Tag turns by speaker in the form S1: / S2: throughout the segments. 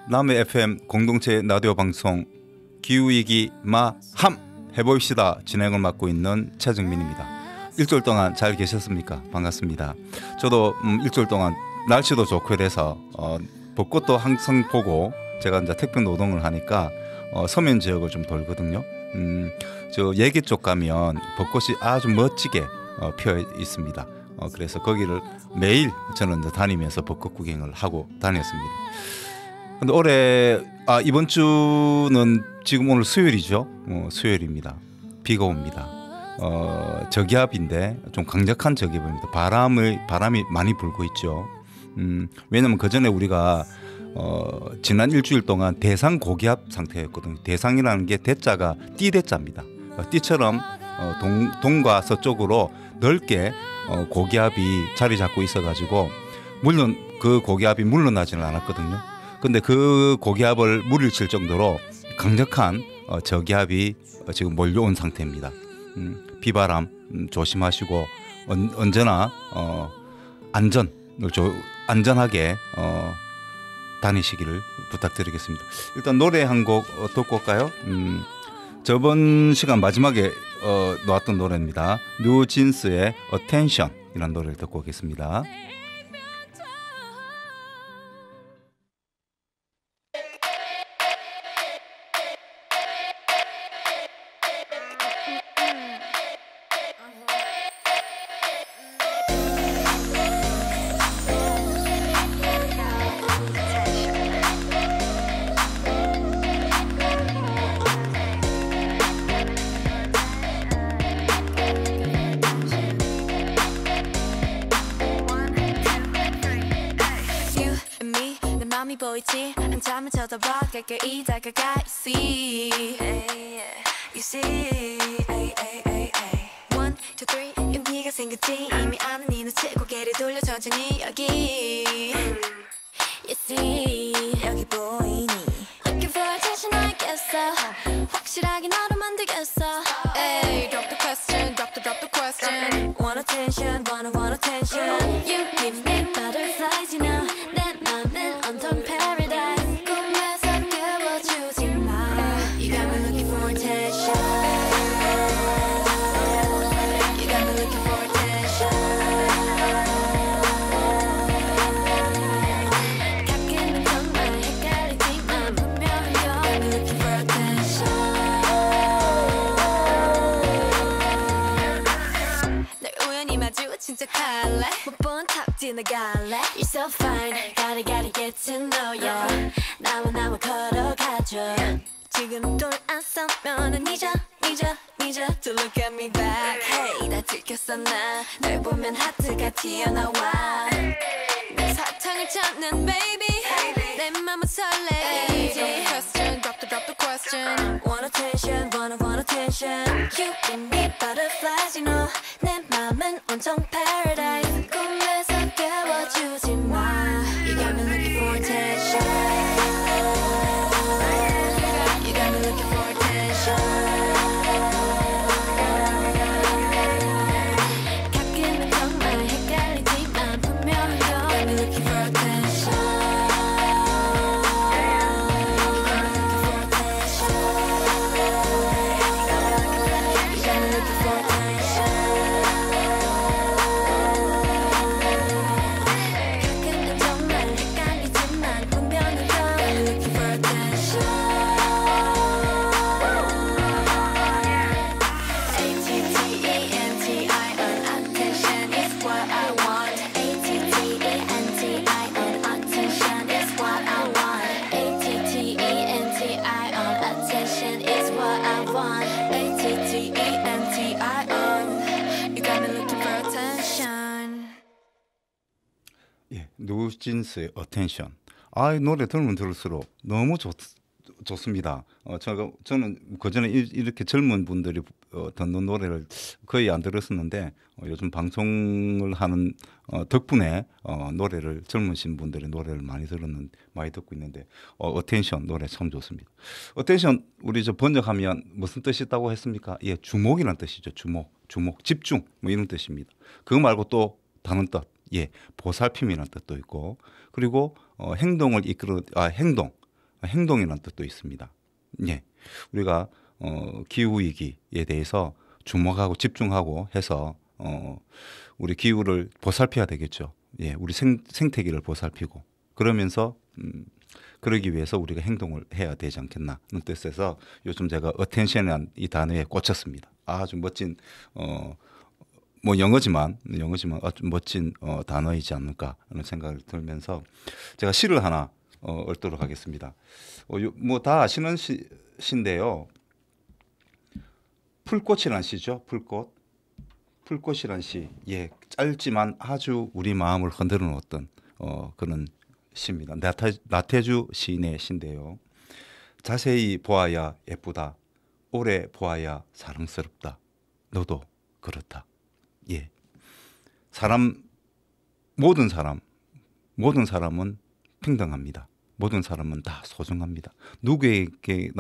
S1: 남해 FM 공동체 라디오 방송 기후위기 마함 해봅시다 진행을 맡고 있는 최정민입니다. 일주일 동안 잘 계셨습니까? 반갑습니다. 저도 일주일 동안 날씨도 좋고 그래서 벚꽃도 항상 보고 제가 이제 택배 노동을 하니까 서면 지역을 좀 돌거든요. 저 예계 쪽 가면 벚꽃이 아주 멋지게 피어 있습니다. 그래서 거기를 매일 저는 이제 다니면서 벚꽃 구경을 하고 다녔습니다. 근데 올해 이번 주는 지금 오늘 수요일이죠. 수요일입니다. 비가 옵니다. 저기압인데 좀 강력한 저기압입니다. 바람이 많이 불고 있죠. 왜냐면 그 전에 우리가 지난 일주일 동안 대상 고기압 상태였거든요. 대상이라는 게 대자가 띠대자입니다. 띠처럼 동과 서쪽으로 넓게 고기압이 자리 잡고 있어가지고 물론 그 고기압이 물러나지는 않았거든요. 근데 그 고기압을 물리칠 정도로 강력한 저기압이 지금 몰려온 상태입니다. 비바람 조심하시고 언제나 안전하게 다니시기를 부탁드리겠습니다. 일단 노래 한 곡 듣고 올까요? 저번 시간 마지막에 나왔던 노래입니다. 뉴진스의 Attention 이라는 노래를 듣고 오겠습니다.
S2: 보이지 한참을 쳐다봐 가까이 다가가 You see One, two, three 용기가 생겼지 이미 아는 이 눈치 고개를 돌려 천천히 여기 You see 여기 보이니 Looking for attention 알겠어 확실하게 너로 만들겠어 Hey, drop the question, drop the question Want attention, want attention You give me butterflies, you know 내 맘은 온통 paradise 꿈에서 깨워주지 마 You got me looking for attention You got me looking for attention 가끔은 정말 헷갈리지만 분명히 You got me looking for attention 날 우연히 마주친 척할래 못 본 탑 지나갈래 You're so fine gotta get to know ya 나와 걸어가줘 지금 돌아서면은 잊어 to look at me back Hey 다 들켰어 널 보면 하트가 튀어나와 내 사탕을 찾는 baby 내 맘은 설레이지 Drop the question Want attention want attention You give me butterflies you know 내 맘은 온통 paradise 꿈에서 깨워주지 마 You got me looking for attention You got me looking for attention 가끔은 정말 헷갈리지만 분명히 You got me looking for attention You got me looking for attention 가끔은 정말 헷갈리지만 분명히 You got me looking for attention Attention is what I want Attention is what I want Attention is what I want You got me looking for attention
S1: 예, 뉴진스의 Attention. 이 노래 들으면 들을수록 너무 좋습니다. 저는 그전에 이렇게 젊은 분들이 듣는 노래를 거의 안 들었었는데 요즘 방송을 하는 덕분에 노래를 젊으신 분들의 노래를 많이 듣고 있는데 Attention 노래 참 좋습니다. Attention 우리 저 번역하면 무슨 뜻이 있다고 했습니까? 예, 주목이라는 뜻이죠. 주목, 집중 뭐 이런 뜻입니다. 그거 말고 또 다른 뜻, 예, 보살핌이라는 뜻도 있고 그리고 행동을 행동 행동이라는 뜻도 있습니다. 예, 우리가 기후 위기에 대해서 주목하고 집중하고 해서 우리 기후를 보살펴야 되겠죠. 예, 우리 생태계를 보살피고 그러면서 그러기 위해서 우리가 행동을 해야 되지 않겠나 하는 뜻에서 요즘 제가 attention이라는 이 단어에 꽂혔습니다. 아주 멋진 뭐 영어지만 아주 멋진 단어이지 않을까 하는 생각을 들면서 제가 시를 하나 읽도록 하겠습니다. 뭐 다 아시는 시인데요. 풀꽃이란 시죠. 풀꽃이란 시. 예, 짧지만 아주 우리 마음을 흔들어 놓았던 그런 시입니다. 나태주 시인의 시인데요. 자세히 보아야 예쁘다. 오래 보아야 사랑스럽다. 너도 그렇다. 예. 모든 사람은 평등합니다. 모든 사람은 다 소중합니다. 누구에게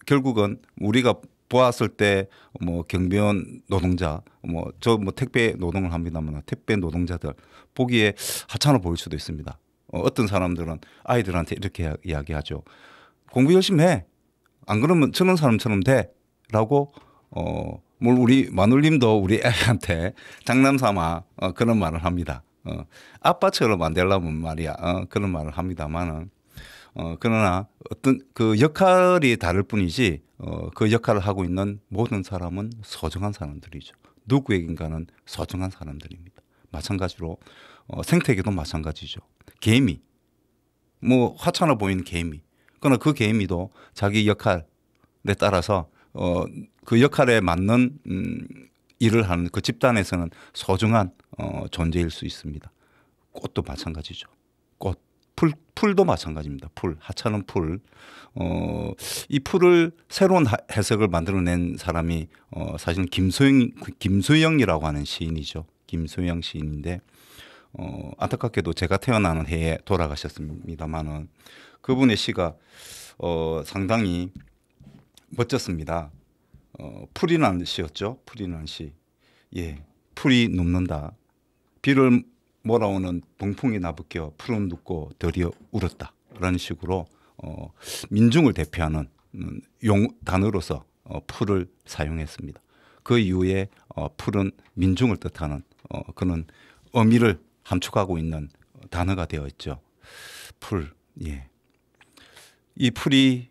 S1: 결국은 우리가 보았을 때 뭐 경비원 노동자 저 택배 노동을 합니다만 택배 노동자들 보기에 하찮아 보일 수도 있습니다. 어떤 사람들은 아이들한테 이렇게 이야기하죠. 공부 열심히 해. 안 그러면 저런 사람처럼 돼라고 뭘 우리 마눌님도 우리 애한테 장난삼아 그런 말을 합니다. 아빠처럼 안 되려면 말이야 그런 말을 합니다만은 그러나 어떤 그 역할이 다를 뿐이지 그 역할을 하고 있는 모든 사람은 소중한 사람들이죠. 누구에겐가는 소중한 사람들입니다. 마찬가지로 생태계도 마찬가지죠. 개미 뭐 하찮아 보이는 개미 그러나 그 개미도 자기 역할에 따라서 그 역할에 맞는 일을 하는 그 집단에서는 소중한 존재일 수 있습니다. 꽃도 마찬가지죠. 꽃, 풀도 마찬가지입니다. 하찮은 풀. 이 풀을 새로운 해석을 만들어낸 사람이 사실은 김수영이라고 하는 시인이죠. 김수영 시인인데 안타깝게도 제가 태어나는 해에 돌아가셨습니다만은 그분의 시가 상당히 멋졌습니다. 풀이라는 시였죠. 풀이라는 시. 예, 풀이 눕는다. 비를 몰아오는 동풍이 나부껴 풀은 눕고 들이 울었다. 라는 식으로 민중을 대표하는 단어로서 풀을 사용했습니다. 그 이후에 풀은 민중을 뜻하는 그런 의미를 함축하고 있는 단어가 되어 있죠. 풀. 예. 이 풀이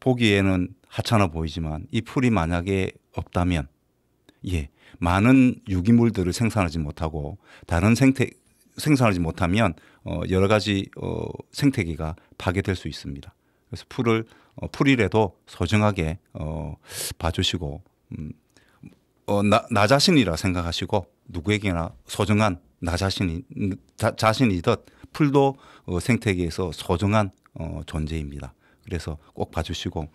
S1: 보기에는 하찮아 보이지만 이 풀이 만약에 없다면 예, 많은 유기물들을 생산하지 못하고 다른 생산하지 못하면 여러 가지 생태계가 파괴될 수 있습니다. 그래서 풀이라도 소중하게 봐주시고 나 자신이라 생각하시고 누구에게나 소중한 나 자신이듯 풀도 생태계에서 소중한 존재입니다. 그래서 꼭 봐주시고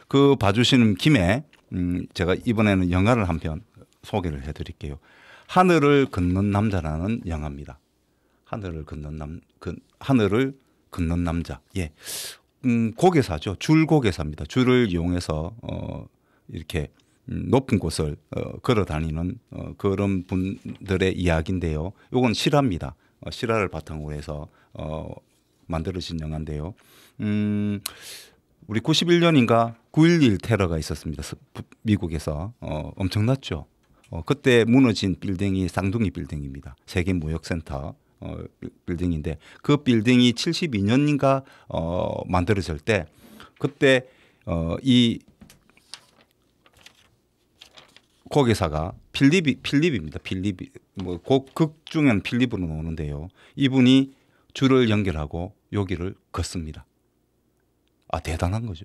S1: 그 봐주시는 김에 제가 이번에는 영화를 한 편 소개를 해드릴게요. 하늘을 걷는 남자라는 영화입니다. 하늘을 걷는 남자. 예, 고개사죠. 줄고개사입니다. 줄을 이용해서 이렇게 높은 곳을 걸어 다니는 그런 분들의 이야기인데요. 이건 실화입니다. 실화를 바탕으로 해서 만들어진 영화인데요. 우리 91년인가 9.11 테러가 있었습니다. 미국에서 엄청났죠. 그때 무너진 빌딩이 쌍둥이 빌딩입니다. 세계무역센터 빌딩인데 그 빌딩이 72년인가 만들어질 때 그때 이 고개사가 필립입니다. 필립이 뭐 극 중에는 필립으로 나오는데요. 이분이 줄을 연결하고 여기를 걷습니다. 아, 대단한 거죠.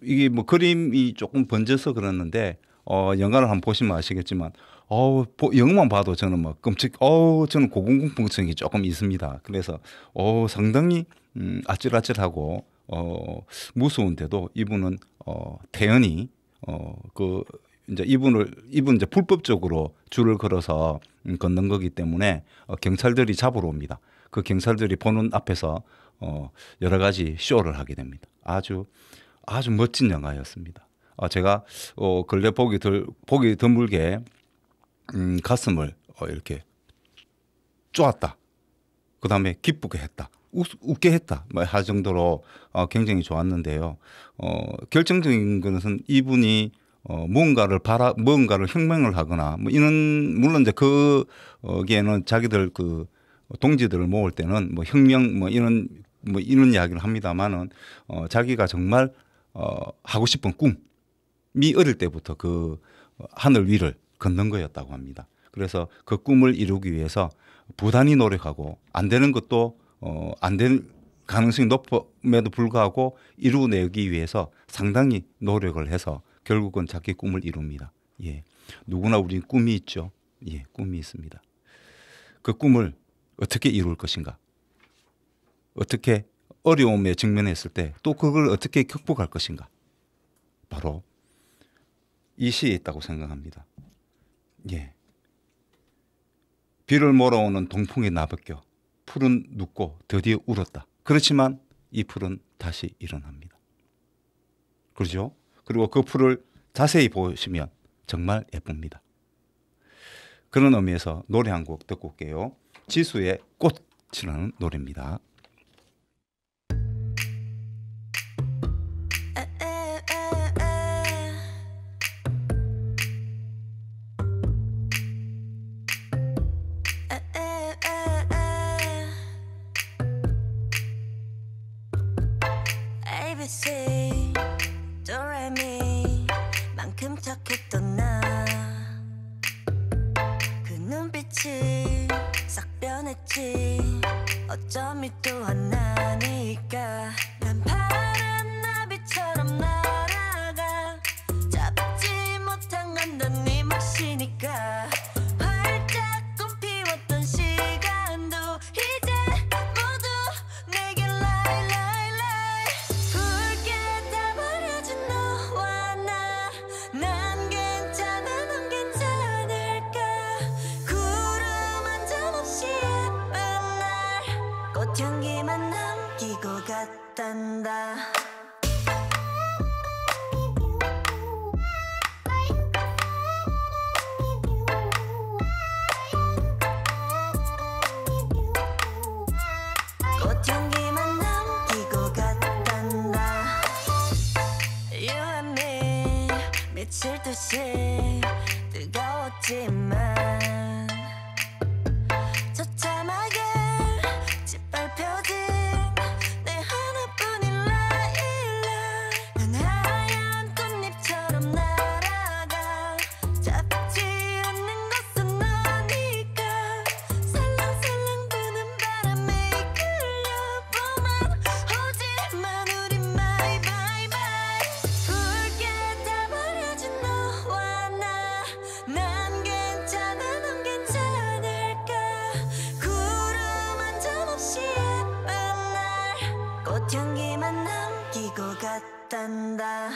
S1: 이게 뭐 그림이 조금 번져서 그랬는데 영화를 한번 보시면 아시겠지만 영화만 봐도 저는 막 저는 고공공포증이 조금 있습니다. 그래서 상당히 아찔아찔하고 무서운데도 이분은 태연히 이분 이제 불법적으로 줄을 걸어서 걷는 거기 때문에 경찰들이 잡으러 옵니다. 그 경찰들이 보는 앞에서 여러 가지 쇼를 하게 됩니다. 아주 멋진 영화였습니다. 제가 근래 보기 드물게 가슴을 이렇게 쪼았다. 그 다음에 기쁘게 했다. 웃게 했다 뭐 할 정도로 굉장히 좋았는데요. 결정적인 것은 이분이 뭔가를 혁명을 하거나 뭐 이런 물론 이제 거기에는 자기들 그 동지들을 모을 때는 뭐 혁명 뭐 이런 이야기를 합니다만은 자기가 정말 하고 싶은 꿈이 어릴 때부터 그 하늘 위를 걷는 거였다고 합니다. 그래서 그 꿈을 이루기 위해서 부단히 노력하고 안 되는 것도 안 될 가능성이 높음에도 불구하고 이루어내기 위해서 상당히 노력을 해서 결국은 자기 꿈을 이룹니다. 예. 누구나 우리는 꿈이 있죠. 예, 꿈이 있습니다. 그 꿈을 어떻게 이룰 것인가? 어떻게 어려움에 직면했을 때 또 그걸 어떻게 극복할 것인가? 바로 이 시에 있다고 생각합니다. 예. 비를 몰아오는 동풍에 나벗겨 풀은 눕고 드디어 울었다. 그렇지만 이 풀은 다시 일어납니다. 그렇죠? 그리고 그 풀을 자세히 보시면 정말 예쁩니다. 그런 의미에서 노래 한 곡 듣고 올게요. 지수의 꽃이라는 노래입니다.
S2: ABC 도레미 만큼 착했던 나 그 눈빛이 싹 변했지 어쩜 이 또한 나니까 난 파란 나비처럼 날아가 잡지 못한 건 넌 네 몫이니까 활짝 꽃피웠던 시간도 이제 모두 내게 lie lie lie 붉게 다 버려진 너와 나 난 괜찮아 넌 괜찮을까 구름 한 점 없이 예쁜 날 꽃향기만 남기고 갔단다 꽃향기만 남기고 갔단다 You and me 미칠 듯이 뜨거웠지만 처참하게 짓밟혀진 내 하나뿐인 라일락 난 하얀 꽃잎처럼 날아가 잡지 않는 것은 너니까 살랑살랑 부는 바람에 이끌려보만 오지만 우리 my bye bye 붉게 다 버려진 너와 나 난 괜찮아 넌 괜찮을까 구름 한 점 없이 예쁜 날 꽃향기만 남기고 갔단다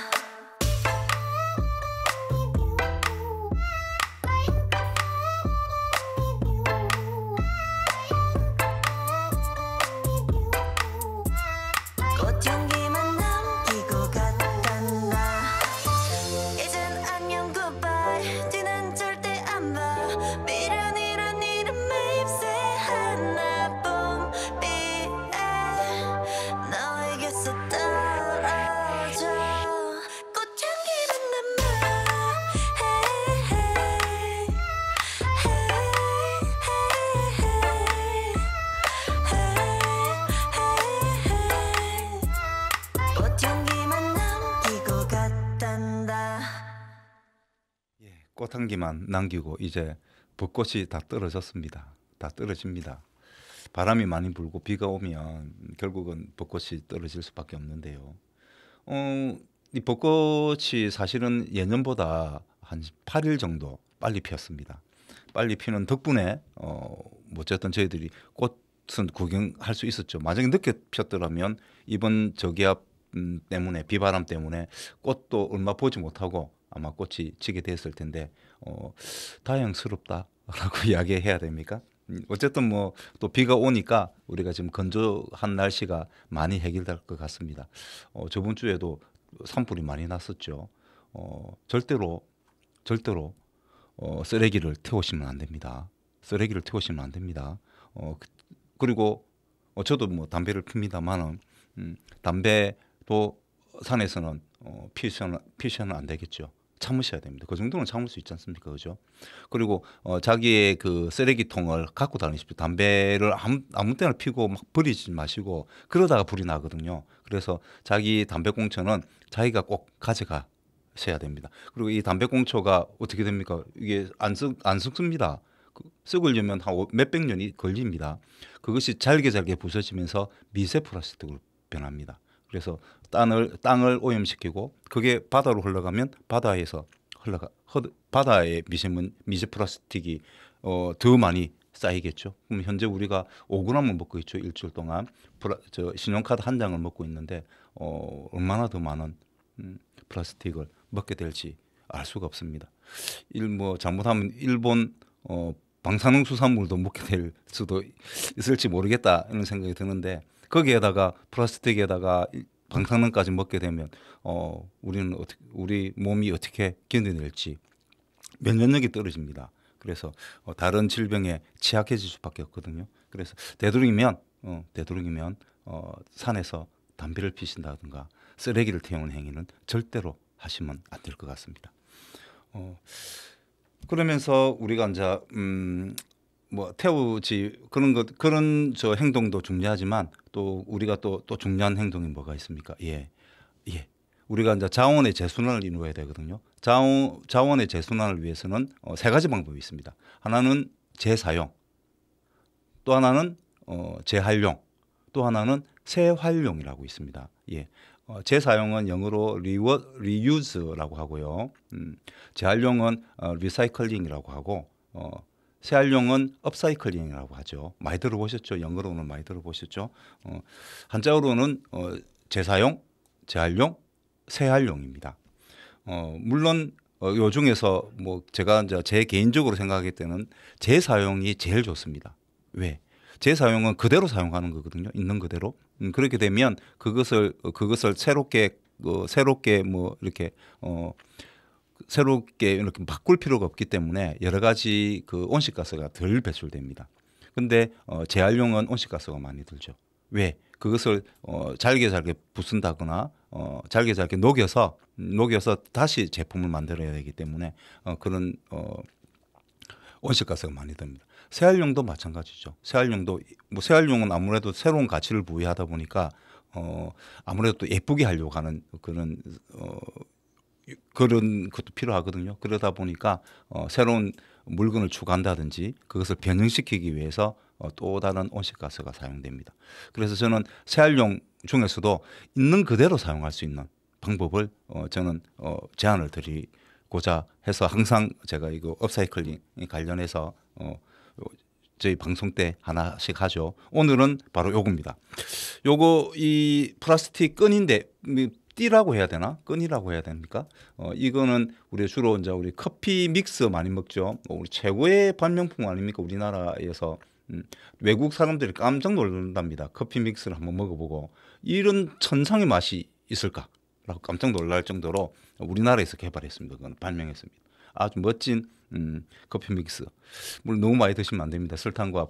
S2: 꽃향기만 남기고 갔단다 이젠 안녕 goodbye 뒤는 절대 안 봐 미련이란 이름에 입새 하나 봄비에 너에게서 떨어져 꽃향기만 남아 hey, hey, 꽃향기만 남기고 갔단다
S1: 예, 꽃향기만 남기고 이제 벚꽃이 다 떨어졌습니다. 다 떨어집니다. 바람이 많이 불고 비가 오면 결국은 벚꽃이 떨어질 수밖에 없는데요. 이 벚꽃이 사실은 예년보다 한 8일 정도 빨리 피었습니다. 빨리 피는 덕분에 어쨌든 저희들이 꽃은 구경할 수 있었죠. 만약에 늦게 피었더라면 이번 저기압 때문에 비바람 때문에 꽃도 얼마 보지 못하고 아마 꽃이 지게 됐을 텐데 다행스럽다라고 이야기해야 됩니까? 어쨌든 뭐 또 비가 오니까 우리가 지금 건조한 날씨가 많이 해결될 것 같습니다. 저번 주에도 산불이 많이 났었죠. 절대로 쓰레기를 태우시면 안 됩니다. 쓰레기를 태우시면 안 됩니다. 그리고 저도 뭐 담배를 핍니다만은 담배도 산에서는 피우셔는 안 되겠죠. 참으셔야 됩니다. 그 정도는 참을 수 있지 않습니까, 그죠? 그리고 자기의 그 쓰레기통을 갖고 다니십시오. 담배를 아무 때나 피고 막 버리지 마시고 그러다가 불이 나거든요. 그래서 자기 담배꽁초는 자기가 꼭 가져가셔야 됩니다. 그리고 이 담배꽁초가 어떻게 됩니까? 이게 안 썩습니다. 썩으려면 한 몇백 년이 걸립니다. 그것이 잘게 부서지면서 미세 플라스틱으로 변합니다. 그래서 땅을 오염시키고 그게 바다로 흘러가면 바다에서 바다의 미세 플라스틱이 더 많이 쌓이겠죠. 그럼 현재 우리가 5g을 먹고 있죠. 일주일 동안 신용카드 한 장을 먹고 있는데 얼마나 더 많은 플라스틱을 먹게 될지 알 수가 없습니다. 뭐 잘못하면 일본 방사능 수산물도 먹게 될 수도 있을지 모르겠다 이런 생각이 드는데 거기에다가 플라스틱에다가 방사능까지 먹게 되면 우리 몸이 어떻게 견뎌낼지 면역력이 떨어집니다. 그래서 다른 질병에 취약해질 수밖에 없거든요. 그래서 되도록이면 산에서 담배를 피신다든가 쓰레기를 태우는 행위는 절대로 하시면 안 될 것 같습니다. 그러면서 우리가 이제 뭐 태우지 그런 저 행동도 중요하지만 또 우리가 또 중요한 행동이 뭐가 있습니까? 예. 우리가 이제 자원의 재순환을 이루어야 되거든요. 자원의 재순환을 위해서는 세 가지 방법이 있습니다. 하나는 재사용, 또 하나는 재활용, 또 하나는 재활용이라고 있습니다. 예. 재사용은 영어로 리유즈라고 하고요. 재활용은 리사이클링이라고 하고 재활용은 업사이클링이라고 하죠. 많이 들어보셨죠? 영어로는 많이 들어보셨죠? 한자어로는 재사용, 재활용, 재활용입니다. 물론 요 중에서 뭐 제가 이제 제 개인적으로 생각할 때는 재사용이 제일 좋습니다. 왜? 재사용은 그대로 사용하는 거거든요. 있는 그대로. 그렇게 되면 그것을 새롭게 뭐 이렇게 새롭게 이렇게 바꿀 필요가 없기 때문에 여러 가지 그 온실가스가 덜 배출됩니다. 근데 재활용은 온실가스가 많이 들죠. 왜? 그것을 잘게 부순다거나 잘게 녹여서 다시 제품을 만들어야 되기 때문에 그런 온실가스가 많이 듭니다. 재활용도 마찬가지죠. 재활용은 아무래도 새로운 가치를 부여하다 보니까 아무래도 또 예쁘게 하려고 하는 그런 것도 필요하거든요. 그러다 보니까 새로운 물건을 추구한다든지 그것을 변형시키기 위해서 또 다른 온실가스가 사용됩니다. 그래서 저는 재활용 중에서도 있는 그대로 사용할 수 있는 방법을 저는 제안을 드리고자 해서 항상 제가 이거 업사이클링 관련해서 저희 방송 때 하나씩 하죠. 오늘은 바로 요겁니다. 요거 이 플라스틱 끈인데 띠라고 해야 되나? 끈이라고 해야 됩니까? 이거는 우리 주로 이제 우리 커피 믹스 많이 먹죠. 우리 최고의 발명품 아닙니까? 우리나라에서 외국 사람들이 깜짝 놀란답니다. 커피 믹스를 한번 먹어보고 이런 천상의 맛이 있을까라고 깜짝 놀랄 정도로 우리나라에서 개발했습니다. 그건 발명했습니다. 아주 멋진 커피 믹스. 물론 너무 많이 드시면 안 됩니다. 설탕과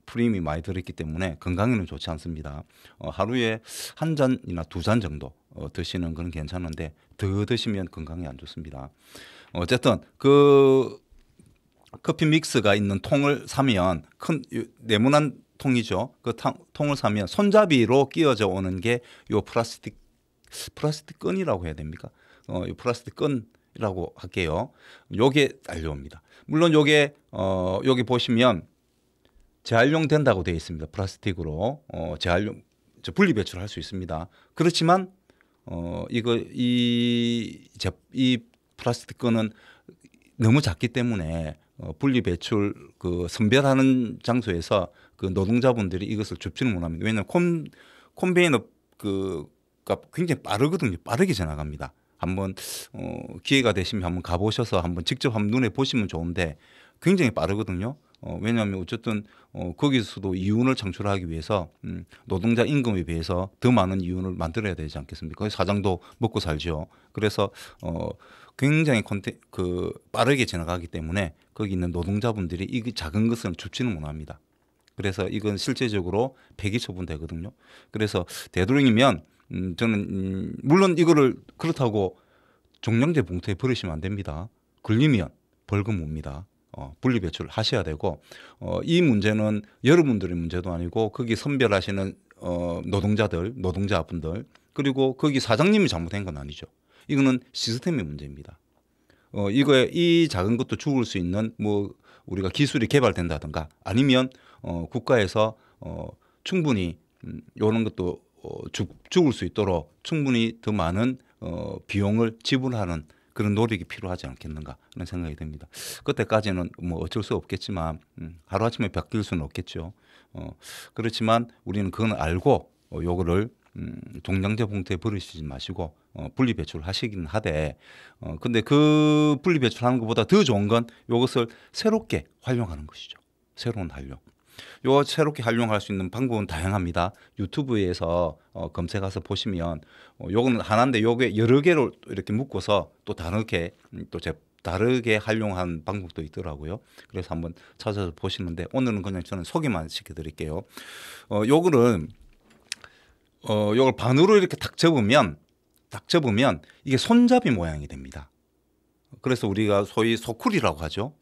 S1: 프림이 많이 들어있기 때문에 건강에는 좋지 않습니다. 하루에 한 잔이나 두 잔 정도 드시는 건 괜찮은데 더 드시면 건강에 안 좋습니다. 어쨌든 그 커피 믹스가 있는 통을 사면 큰 네모난 통이죠. 그 통을 사면 손잡이로 끼워져 오는 게 요 플라스틱 끈이라고 해야 됩니까? 요 플라스틱 끈이라고 할게요. 요게 달려옵니다. 물론 요게 여기 보시면 재활용 된다고 되어 있습니다. 플라스틱으로 분리 배출할 수 있습니다. 그렇지만 이 플라스틱 끈은 너무 작기 때문에 분리 배출 그 선별하는 장소에서 그 노동자분들이 이것을 줍지는 못합니다. 왜냐하면 콤베이너 그가 굉장히 빠르거든요. 빠르게 지나갑니다. 한번 기회가 되시면 한번 가보셔서 한번 직접 한번 눈에 보시면 좋은데 굉장히 빠르거든요. 왜냐하면 어쨌든 거기서도 이윤을 창출하기 위해서 노동자 임금에 비해서 더 많은 이윤을 만들어야 되지 않겠습니까? 사장도 먹고 살죠. 그래서 굉장히 빠르게 지나가기 때문에 거기 있는 노동자분들이 이 작은 것은 줍지는 못합니다. 그래서 이건 실제적으로 폐기 처분되거든요. 그래서 되도록이면 저는 물론 이거를 그렇다고 종량제 봉투에 버리시면 안 됩니다. 걸리면 벌금 옵니다. 분리 배출을 하셔야 되고 이 문제는 여러분들의 문제도 아니고 거기 선별하시는 노동자분들 그리고 거기 사장님이 잘못한 건 아니죠. 이거는 시스템의 문제입니다. 이거에 이 작은 것도 죽을 수 있는 뭐 우리가 기술이 개발된다든가 아니면 국가에서 충분히 이런 것도 죽을 수 있도록 충분히 더 많은 비용을 지불하는 그런 노력이 필요하지 않겠는가 하는 생각이 듭니다. 그때까지는 뭐 어쩔 수 없겠지만 하루아침에 바뀔 수는 없겠죠. 그렇지만 우리는 그건 알고 요거를 종량제 봉투에 버리시지 마시고 분리 배출하시긴 하되 근데 그 분리 배출하는 것보다 더 좋은 건 이것을 새롭게 활용하는 것이죠. 새로운 활용. 요 새롭게 활용할 수 있는 방법은 다양합니다. 유튜브에서 검색해서 보시면 요거는 하나인데 요게 여러 개로 이렇게 묶어서 또 다르게 다르게 활용한 방법도 있더라고요. 그래서 한번 찾아서 보시는데 오늘은 그냥 저는 소개만 시켜드릴게요. 요거를 요걸 반으로 이렇게 딱 접으면 이게 손잡이 모양이 됩니다. 그래서 우리가 소위 소쿠리라고 하죠.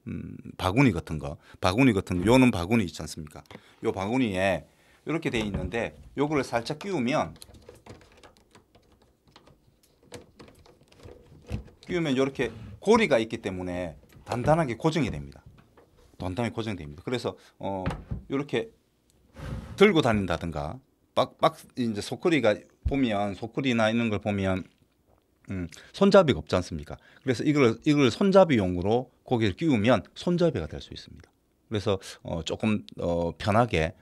S1: 바구니 같은 거. 요는 바구니 있지 않습니까? 요 바구니에 이렇게 돼 있는데 요거를 살짝 끼우면 이렇게 고리가 있기 때문에 단단하게 고정이 됩니다. 그래서 이렇게 들고 다닌다든가 이제 소쿠리나 있는 걸 보면 손잡이가 없지 않습니까? 그래서 이걸 손잡이용으로 고개를 끼우면 손잡이가 될 수 있습니다. 그래서 조금 편하게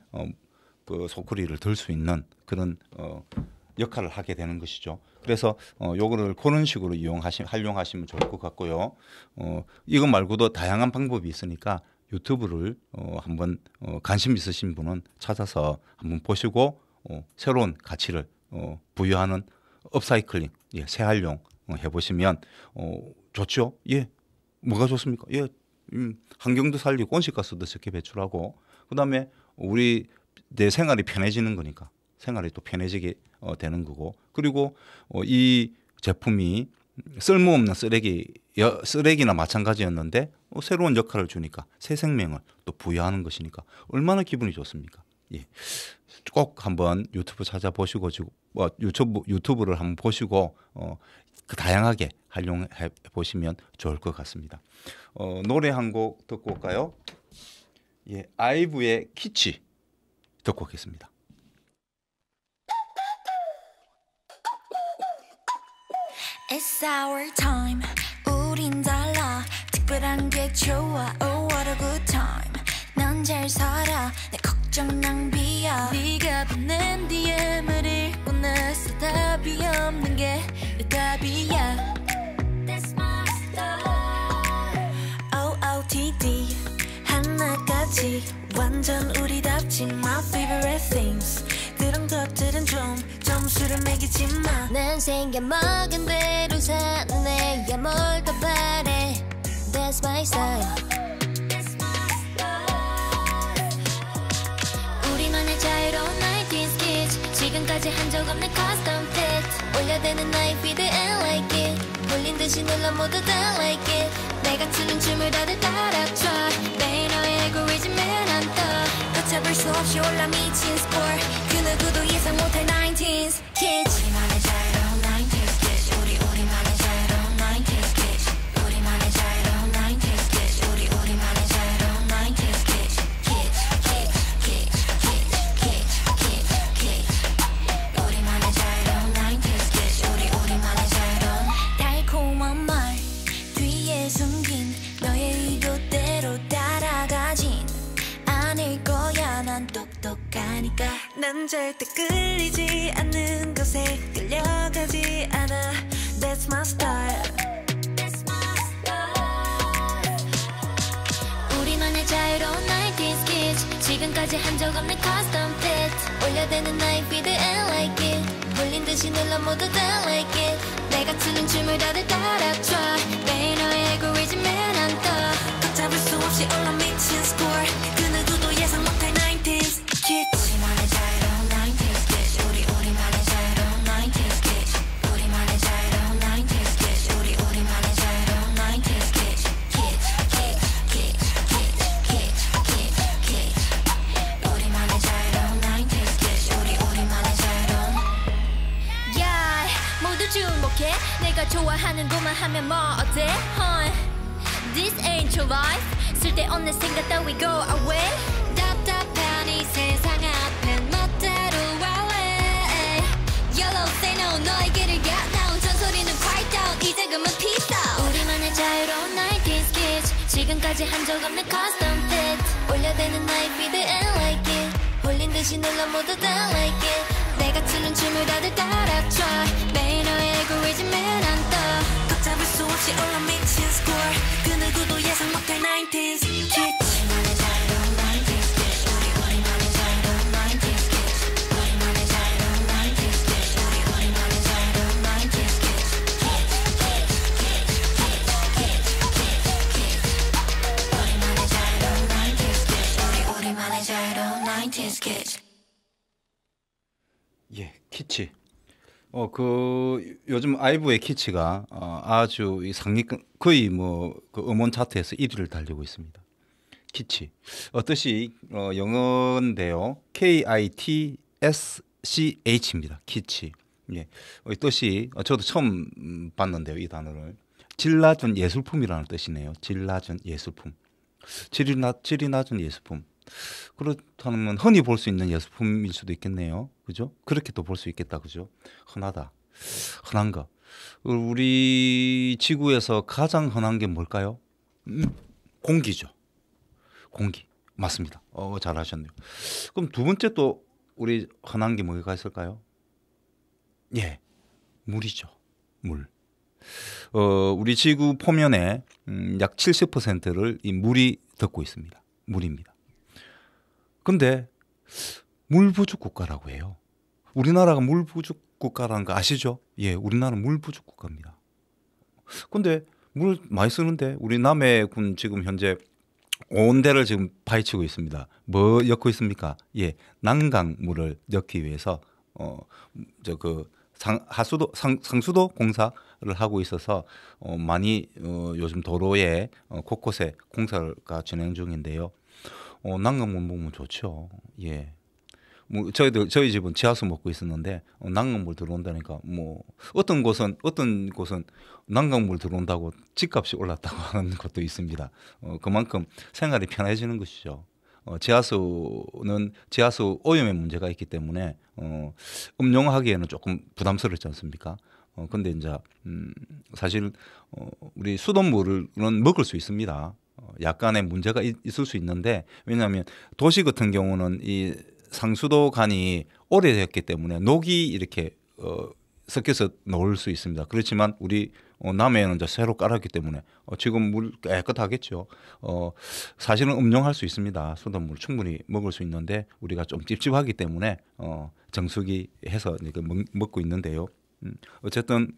S1: 그 소쿠리를 들 수 있는 그런 역할을 하게 되는 것이죠. 그래서 요거를 그런 식으로 활용하시면 좋을 것 같고요. 이것 말고도 다양한 방법이 있으니까 유튜브를 한번 관심 있으신 분은 찾아서 한번 보시고 새로운 가치를 부여하는 업사이클링, 재활용 해보시면 좋죠. 예, 뭐가 좋습니까? 예, 환경도 살리고 온실가스도 적게 배출하고 그다음에 내 생활이 편해지는 거니까 생활이 또 편해지게 되는 거고 그리고 이 제품이 쓸모없는 쓰레기나 마찬가지였는데 새로운 역할을 주니까 새 생명을 또 부여하는 것이니까 얼마나 기분이 좋습니까? 예. 꼭 한번 유튜브 찾아보시고 유튜브를 한번 보시고 그 다양하게 활용해 보시면 좋을 것 같습니다. 노래 한 곡 듣고 올까요? 예, 아이브의 키치 듣고 오겠습니다.
S2: It's our time. 우린 달라. 특별한 게 좋아. Oh what a good time. 넌 잘 살아. 내 걱정 낭비야. 네가 보낸 DM을 읽고 나서 답이 없는 게 내 답이야. That's my style. OOTD 하나까지 완전 우리답지. My favorite things. 그런 것들은 좀 점수를 매기지 마. 난 생겨먹은 대로 사네. 야 뭘 더 바래. That's my style. 우리만의 자유로운 90s kids. 지금까지 한 적 없는 custom fit. 올려대는 나의 feed and like it. 몰린 듯이 눌러 모두 다 like it. 내가 추는 춤을 다들 따라춰. 매일 너의 알고리즘에 난 떠. 걷잡을 수 없이 올라 미친 sport. 그 누구도 예상 못할 19s kids. 우리만의 자유로운 90s kids. 우리만의 자유로운 90s kids. 우리만의 자유로운 90s kids. 우리만의 자유로운 90s kids. 우리만의 자유로운 90s kids. 우리만의 자유로운 달콤한 말 뒤에 숨긴 너의 의도대로 따라가진 않을 거야. 난 똑똑하니까. 난 절대 끌리지 않는 것에 끌려가지 않아. That's my style. That's my style. 우리만의 자유로운 90s kids. 지금까지 한 적 없는 custom fit. 올려대는 나의 feed and like it. 몰린 듯이 눌러 모두 다 like it. 내가 추는 춤을 다들 따라춰. 매일 너의 알고리즘에 난 떠. 걷잡을 수 없이 올라 미친 score. 그 누구도 예상 못할 19s 모두 주목해 내가 좋아하는 것만 하면 뭐 어때 This ain't your life 쓸데없는 생각 따위 go away 답답한 이 세상 앞엔 멋대로 할래 Yellow say no 너의 길을 가다운 전소리는 quiet down 이제 그만 peace out 우리만의 자유로운 90s kids 지금까지 한 적 없는 custom fit 올려대는 나의 beat and like it 홀린 듯이 눌러 모두 다 like it 내가 추는 춤을 다들 따라춰 매일 너의 알고리즘은 안떠 걷잡을 수 없이 올라 미친 score 그 누구도 예상 못할 90s kids 우리만의 자유로운 90s kids 우리만의 자유로운 90s kids 우리만의 자유로운 90s kids 우리만의 자유로운 90s kids 우리만의 자유로운 90s kids 우리만의 자유로운 90s kids
S1: 예, 키치. 요즘 아이브의 키치가 아주 이 상위권 거의 그 음원 차트에서 1위를 달리고 있습니다. 키치. 뜻이 영어인데요. KITSCH입니다. 키치. 예. 뜻이 저도 처음 봤는데요, 이 단어를. 질 낮은 예술품이라는 뜻이네요. 질 낮은 예술품. 질이 낮은 예술품. 그렇다면 흔히 볼 수 있는 예술품일 수도 있겠네요. 그죠? 그렇게 또 볼 수 있겠다. 그죠? 흔하다. 흔한 거. 우리 지구에서 가장 흔한 게 뭘까요? 공기죠. 공기. 맞습니다. 잘하셨네요. 그럼 두 번째 또 우리 흔한 게 뭐가 있을까요? 예. 물이죠. 물. 우리 지구 표면의 약 70%를 이 물이 덮고 있습니다. 물입니다. 근데 물 부족 국가라고 해요. 우리나라가 물 부족 국가라는 거 아시죠? 예, 우리나라는 물 부족 국가입니다. 근데 물 많이 쓰는데 우리 남해군 지금 현재 온 데를 지금 파헤치고 있습니다. 뭐 엮고 있습니까? 예, 난강물을 엮기 위해서 상수도 공사를 하고 있어서 많이 요즘 도로에 곳곳에 공사가 진행 중인데요. 난강물 먹으면 좋죠. 예. 뭐 저희 집은 지하수 먹고 있었는데 난강물 들어온다니까 뭐 어떤 곳은 난강물 들어온다고 집값이 올랐다고 하는 것도 있습니다. 그만큼 생활이 편해지는 것이죠. 지하수는 지하수 오염의 문제가 있기 때문에 음용하기에는 조금 부담스럽지 않습니까? 근데 이제 사실 우리 수돗물은 먹을 수 있습니다. 약간의 문제가 있을 수 있는데 왜냐하면 도시 같은 경우는 이 상수도 간이 오래됐기 때문에 녹이 이렇게 섞여서 나올 수 있습니다. 그렇지만 우리 남해에는 이제 새로 깔았기 때문에 지금 물 깨끗하겠죠. 사실은 음용할 수 있습니다. 수돗물 충분히 먹을 수 있는데 우리가 좀 찝찝하기 때문에 정수기 해서 이렇게 먹고 있는데요. 어쨌든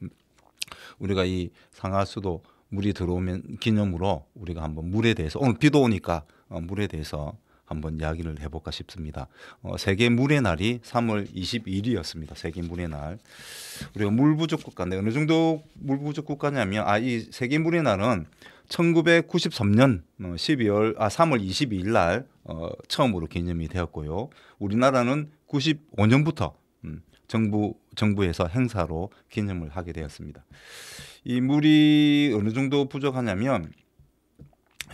S1: 우리가 이 상하수도 물이 들어오면 기념으로 우리가 한번 물에 대해서 오늘 비도 오니까 물에 대해서 한번 이야기를 해볼까 싶습니다. 세계 물의 날이 3월 22일이었습니다. 세계 물의 날. 우리가 물 부족 국가인데 어느 정도 물 부족 국가냐면 이 세계 물의 날은 1993년 3월 22일 날 처음으로 기념이 되었고요. 우리나라는 95년부터 정부에서 행사로 기념을 하게 되었습니다. 이 물이 어느 정도 부족하냐면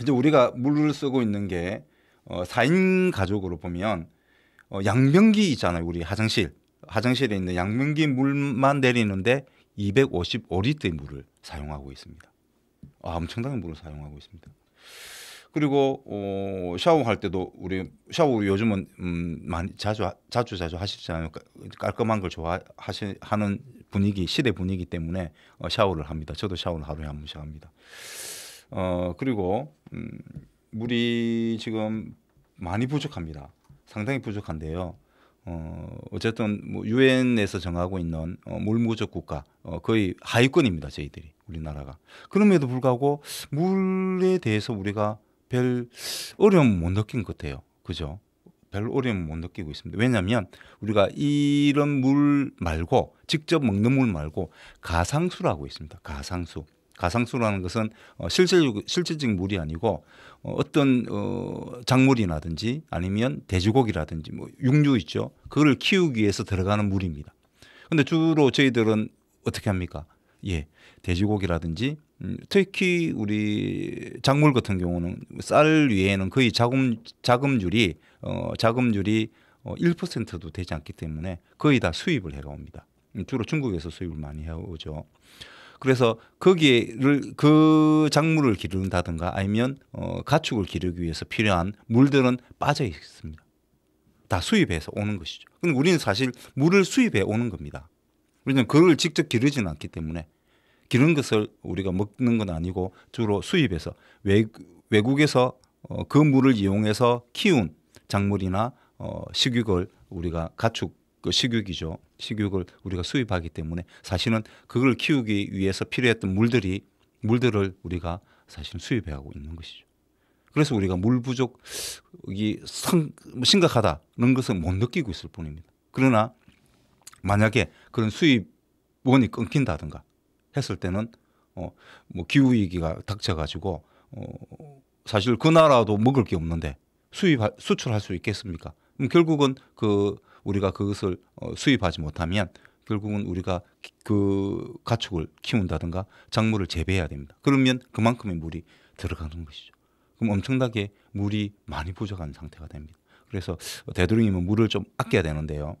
S1: 이제 우리가 물을 쓰고 있는 게 4인 가족으로 보면 양변기 있잖아요. 우리 화장실에 있는 양변기 물만 내리는데 255리터의 물을 사용하고 있습니다. 엄청나게 물을 사용하고 있습니다. 그리고 샤워할 때도 우리 샤워 요즘은 많이 자주 하시잖아요. 깔끔한 걸 좋아하는 분위기, 시대 분위기 때문에 샤워를 합니다. 저도 샤워를 하루에 한 번씩 합니다. 그리고 물이 지금 많이 부족합니다. 상당히 부족한데요. 어쨌든 뭐 유엔에서 정하고 있는 물 부족 국가 거의 하위권입니다. 저희들이 우리나라가. 그럼에도 불구하고 물에 대해서 우리가 별 어려움 못 느낀 것 같아요. 그죠? 별 어려움 못 느끼고 있습니다. 왜냐하면 우리가 이런 물 말고 직접 먹는 물 말고 가상수라고 있습니다. 가상수라는 것은 실질적인 물이 아니고 어떤 작물이라든지 아니면 돼지고기라든지 뭐 육류 있죠. 그걸 키우기 위해서 들어가는 물입니다. 근데 주로 저희들은 어떻게 합니까? 예, 돼지고기라든지 특히 우리 작물 같은 경우는 쌀 위에는 거의 자금률이 1%도 되지 않기 때문에 거의 다 수입을 해옵니다. 주로 중국에서 수입을 많이 해오죠. 그래서 거기를 그 작물을 기른다든가 아니면 가축을 기르기 위해서 필요한 물들은 빠져 있습니다. 다 수입해서 오는 것이죠. 근데 우리는 사실 물을 수입해 오는 겁니다. 왜냐하면 그걸 직접 기르지는 않기 때문에 기른 것을 우리가 먹는 건 아니고 주로 수입해서 외국에서 그 물을 이용해서 키운 작물이나 식육을 우리가 가축 그 식육이죠. 식육을 우리가 수입하기 때문에 사실은 그걸 키우기 위해서 필요했던 물들을 우리가 사실 수입해하고 있는 것이죠. 그래서 우리가 물 부족이 심각하다는 것을 못 느끼고 있을 뿐입니다. 그러나 만약에 그런 수입원이 끊긴다든가 했을 때는 뭐 기후 위기가 닥쳐가지고 사실 그 나라도 먹을 게 없는데 수출할 수 있겠습니까? 그럼 결국은 우리가 그것을 수입하지 못하면 결국은 우리가 그 가축을 키운다든가 작물을 재배해야 됩니다. 그러면 그만큼의 물이 들어가는 것이죠. 그럼 엄청나게 물이 많이 부족한 상태가 됩니다. 그래서 되도록이면 물을 좀 아껴야 되는데요.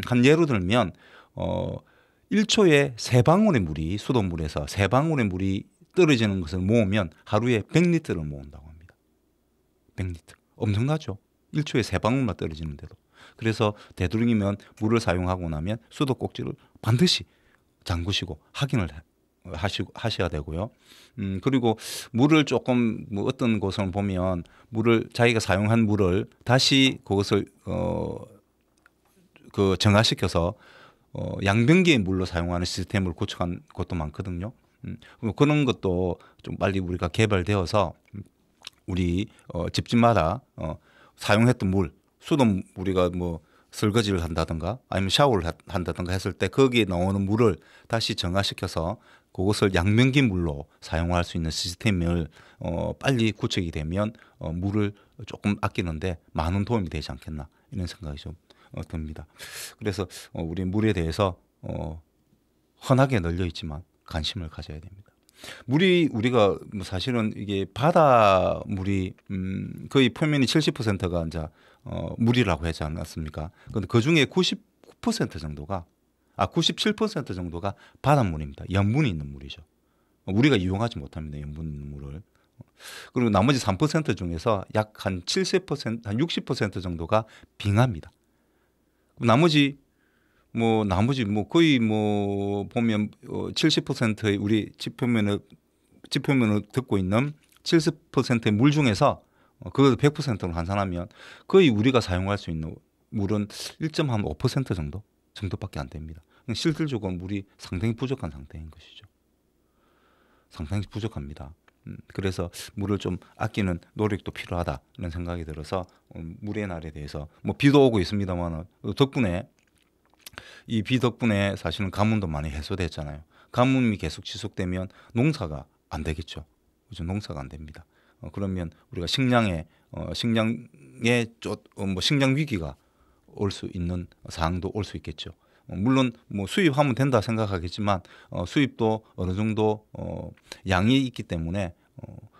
S1: 한 예로 들면 1초에 3방울의 물이 수돗물에서 3방울의 물이 떨어지는 것을 모으면 하루에 100리터를 모은다고 합니다. 100리터. 엄청나죠? 1초에 3방울만 떨어지는데도. 그래서 되도록이면 물을 사용하고 나면 수도꼭지를 반드시 잠그시고 확인을 하셔야 되고요. 그리고 물을 조금 뭐 어떤 곳은 보면 물을 자기가 사용한 물을 다시 그것을 정화시켜서 양변기의 물로 사용하는 시스템을 구축한 곳도 많거든요. 그런 것도 좀 빨리 우리가 개발되어서 우리 집집마다 사용했던 물, 수돗 우리가 뭐 설거지를 한다든가 아니면 샤워를 한다든가 했을 때 거기에 나오는 물을 다시 정화시켜서 그것을 양변기 물로 사용할 수 있는 시스템을 빨리 구축이 되면 물을 조금 아끼는데 많은 도움이 되지 않겠나 이런 생각이 좀 듭니다. 그래서 우리 물에 대해서 흔하게 널려 있지만 관심을 가져야 됩니다. 물이 우리가 뭐 사실은 이게 바다 물이 거의 표면이 70%가 이제 물이라고 하지 않았습니까? 그런데 그 중에 99% 정도가 97% 정도가 바닷물입니다. 염분이 있는 물이죠. 우리가 이용하지 못합니다. 염분 있는 물을. 그리고 나머지 3% 중에서 약 한 70%, 한 60% 정도가 빙하입니다. 나머지 거의 뭐 보면 70%의 우리 지표면을 듣고 있는 70%의 물 중에서 그걸 100%로 환산하면 거의 우리가 사용할 수 있는 물은 1.5% 정도밖에 안 됩니다. 실질적으로 물이 상당히 부족한 상태인 것이죠. 상당히 부족합니다. 그래서 물을 좀 아끼는 노력도 필요하다는 생각이 들어서 물의 날에 대해서 뭐 비도 오고 있습니다만 덕분에 이 비 덕분에 사실은 가뭄도 많이 해소됐잖아요. 가뭄이 계속 지속되면 농사가 안 되겠죠. 그죠? 농사가 안 됩니다. 그러면 우리가 식량 위기가 올 수 있는 상황도 올 수 있겠죠. 물론 뭐 수입하면 된다 생각하겠지만 수입도 어느 정도 양이 있기 때문에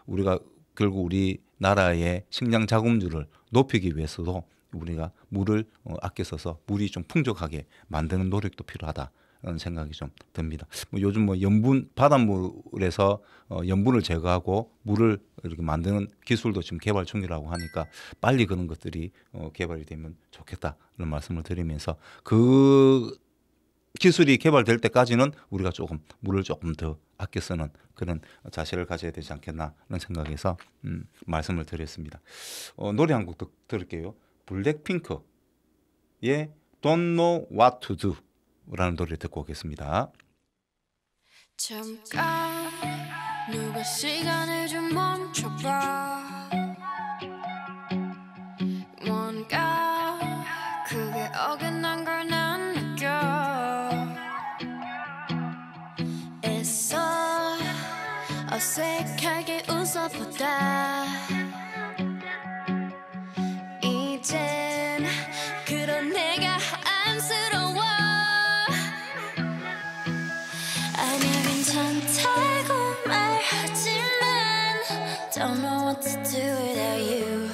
S1: 우리가 결국 우리 나라의 식량 자금률을 높이기 위해서도 우리가 물을 아껴 써서 물이 좀 풍족하게 만드는 노력도 필요하다는 생각이 좀 듭니다. 뭐 요즘 뭐 바닷물에서 염분을 제거하고 물을 이렇게 만드는 기술도 지금 개발 중이라고 하니까 빨리 그런 것들이 개발이 되면 좋겠다는 말씀을 드리면서 그 기술이 개발될 때까지는 우리가 물을 조금 더 아껴 쓰는 그런 자세를 가져야 되지 않겠나는 생각에서 말씀을 드렸습니다. 노래 한 곡 들을게요. 블랙핑크의 Don't Know What to Do 라는 노래 듣고 오겠습니다.
S2: 잠깐 누가 시간을 좀 멈춰봐. 뭔가 그게 어긋난 걸 난 느껴. 애써 어색하게 웃어보다 이젠 그런 내가 안쓰러워. 괜찮다고 말하지만 Don't know what to do without you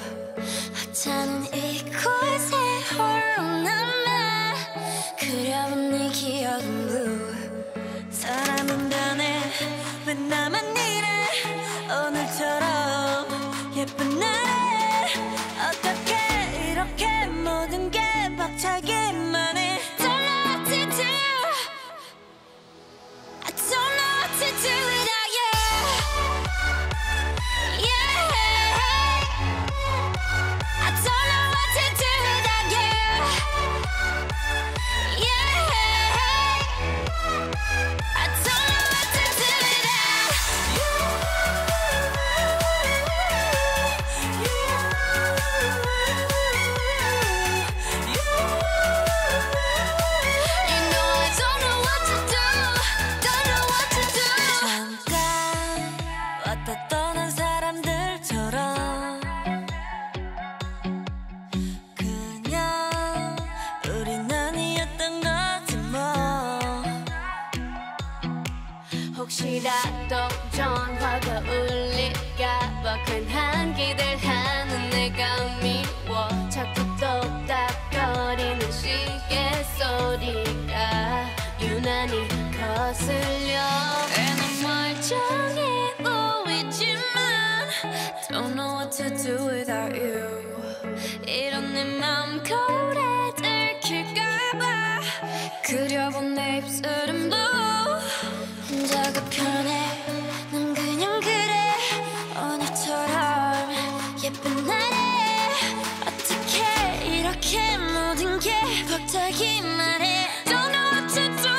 S2: 하찮은 이곳에 홀로 남아 그려본 네 기억은 blue 사람은 변해 왜 나만 이래 오늘처럼 예쁜 날에 어떻게 이렇게 모든 게 벅차기만 해 Don't know what to do I don't know what to do without you Yeah I don't know what to do without you Yeah I don't know what to do without You know I don't know what to do Don't know what to do 잠깐 왔다 떠난 사람들처럼 그냥 우린 아니었던 거지 뭐 혹시라도 전화가 울릴까봐 괜한 기대하는 내가 미워 자꾸 똑딱거리는 시계 소리가 유난히 거슬려 난 멀쩡해 보이지만 Don't know what to do without you 이런 내 맘 거울에 들킬까봐 그려본 내 입술은 blue 혼자가 편해 난 그냥 그래 오늘처럼 예쁜 날에 어떻게 이렇게 모든 게 벅차기만 해 Don't know what to do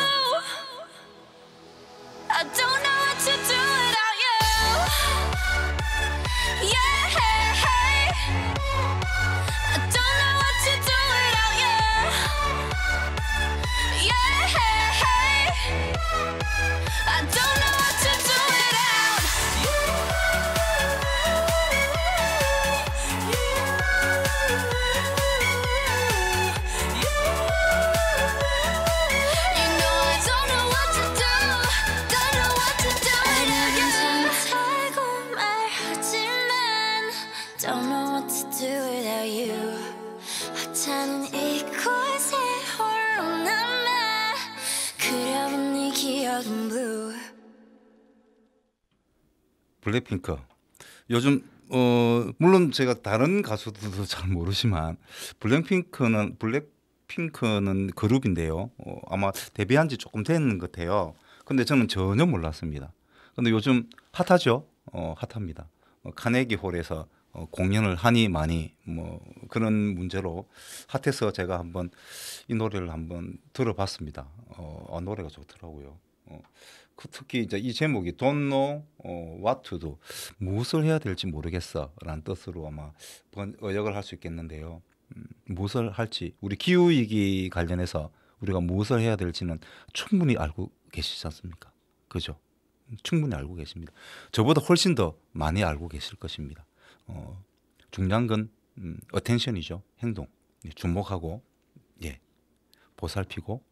S2: I don't know what to do without you Yeah I don't know what to do without you Yeah I don't know what to do without You know I don't know what to do Don't know what to do without you 괜찮다고 말하지만 Don't know what to do without you 하찮은 이곳에 홀로 남아 그려본 네 기억은 blue
S1: 블랙핑크. 요즘 물론 제가 다른 가수들도 잘 모르지만 블랙핑크는 그룹인데요. 아마 데뷔한 지 조금 된 것 같아요. 근데 저는 전혀 몰랐습니다. 근데 요즘 핫하죠. 핫합니다. 카네기 홀에서 공연을 하니 많이 뭐 그런 문제로 핫해서 제가 한번 이 노래를 한번 들어봤습니다. 노래가 좋더라고요. 특히 이제 이 제목이 Don't know what to do 무엇을 해야 될지 모르겠어라는 뜻으로 아마 의역을 할 수 있겠는데요. 무엇을 할지 우리 기후 위기 관련해서 우리가 무엇을 해야 될지는 충분히 알고 계시지 않습니까? 그죠? 충분히 알고 계십니다. 저보다 훨씬 더 많이 알고 계실 것입니다. 중요한 건 attention이죠. 행동. 주목하고 보살피고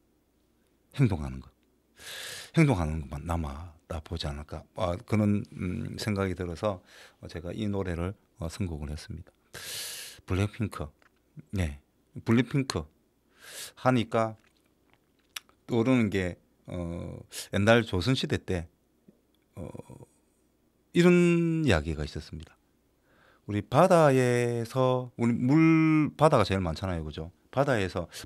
S1: 행동하는 것. 행동하는 것만 남아 보지 않을까 그런 생각이 들어서 제가 이 노래를 선곡을 했습니다. 블랙핑크. 네, 블랙핑크 하니까 떠오르는 게 옛날 조선시대 때 이런 이야기가 있었습니다. 우리 바다에서 바다가 제일 많잖아요, 그죠?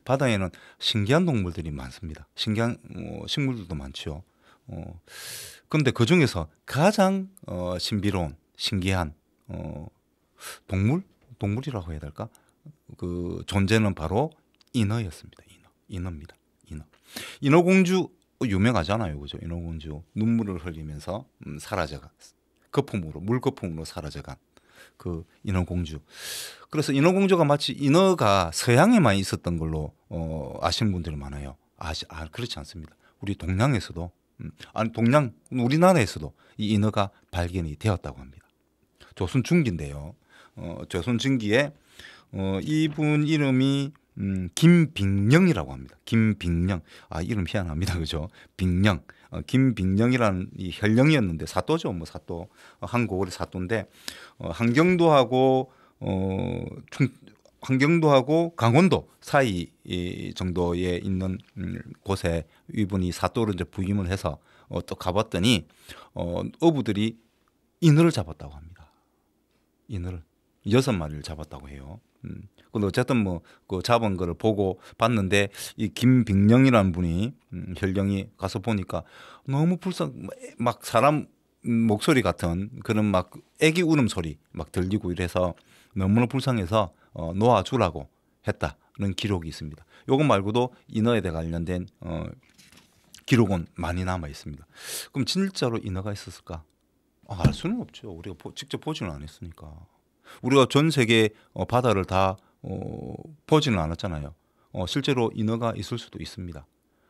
S1: 바다에는 신기한 동물들이 많습니다. 신기한 식물들도 많죠. 그런데 그 중에서 가장 신비로운 신기한 동물이라고 해야 될까? 그 존재는 바로 인어였습니다. 인어입니다. 인어공주 유명하잖아요, 그죠? 인어공주 눈물을 흘리면서 사라져간 물거품으로 사라져간 그 인어공주. 그래서 인어공주가 마치 인어가 서양에만 있었던 걸로 아시는 분들이 많아요. 그렇지 않습니다. 우리 동양에서도 우리나라에서도 이 인어가 발견이 되었다고 합니다. 조선 중기인데요. 조선 중기에 이분 이름이 김빅령이라고 합니다. 김빅령. 아, 이름 희한합니다. 그죠? 빅령. 김빅령이라는 이 혈령이었는데 사또죠. 뭐 사또. 한고을의 사또인데 한경도하고 환경도하고 강원도 사이 정도에 있는 곳에 이분이 사또를 이제 부임을 해서 또 가봤더니 어부들이 인어를 잡았다고 합니다. 인어를 6마리를 잡았다고 해요. 근데 어쨌든 뭐 그 잡은 거를 보고 봤는데 이 김빅령이라는 분이 혈령이 가서 보니까 너무 막 사람 목소리 같은 그런 막 애기 울음소리 막 들리고 이래서 너무나 불쌍해서 놓아주라고 했다는 기록이 있습니다. 요것 말고도 인어에 대해 관련된 기록은 많이 남아 있습니다. 그럼 진짜로 인어가 있었을까? 알 수는 없죠. 우리가 직접 보지는 않았으니까. 우리가 전 세계 바다를 다 보지는 않았잖아요. 실제로 인어가 있을 수도 있습니다.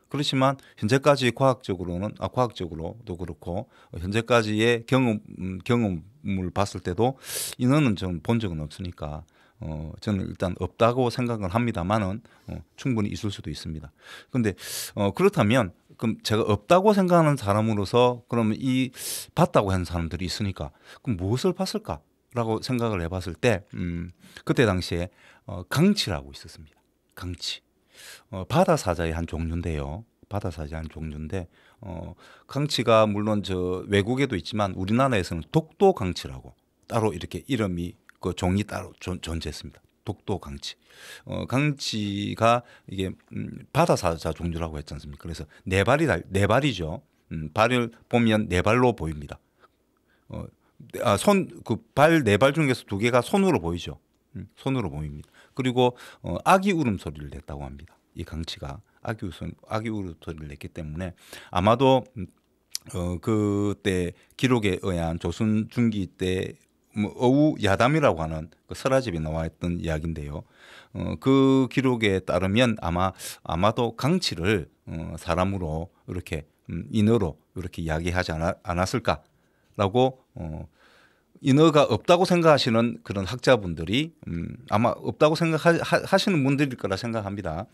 S1: 그렇지만 현재까지 과학적으로도 그렇고 현재까지의 경험을 봤을 때도 인어는 좀 본 적은 없으니까 저는 일단 없다고 생각을 합니다만은 충분히 있을 수도 있습니다. 그런데 그렇다면 그럼 제가 없다고 생각하는 사람으로서 그러면 이 봤다고 하는 사람들이 있으니까 그럼 무엇을 봤을까라고 생각을 해봤을 때 그때 당시에 강치라고 있었습니다. 강치. 바다 사자의 한 종류인데요. 바다 사자의 한 종류인데 강치가 물론 저 외국에도 있지만 우리나라에서는 독도 강치라고 따로 이렇게 이름이 그 종이 따로 존재했습니다. 독도 강치. 강치가 이게 바다 사자 종류라고 했지 않습니까? 그래서 네 발이죠. 발을 보면 네 발로 보입니다. 그 발 네 발 중에서 2개가 손으로 보이죠. 손으로 보입니다. 그리고 아기 울음소리를 냈다고 합니다. 이 강치가 아기 울음소리를 냈기 때문에 아마도 그때 기록에 의한 조선 중기 때 어우 야담이라고 하는 그 설화집에 나와 있던 이야기인데요. 그 기록에 따르면 아마도 강치를 사람으로 이렇게 인어로 이렇게 이야기하지 않았을까라고 인어가 없다고 생각하시는 그런 학자분들이 아마 없다고 생각하시는 분들일 거라 생각합니다.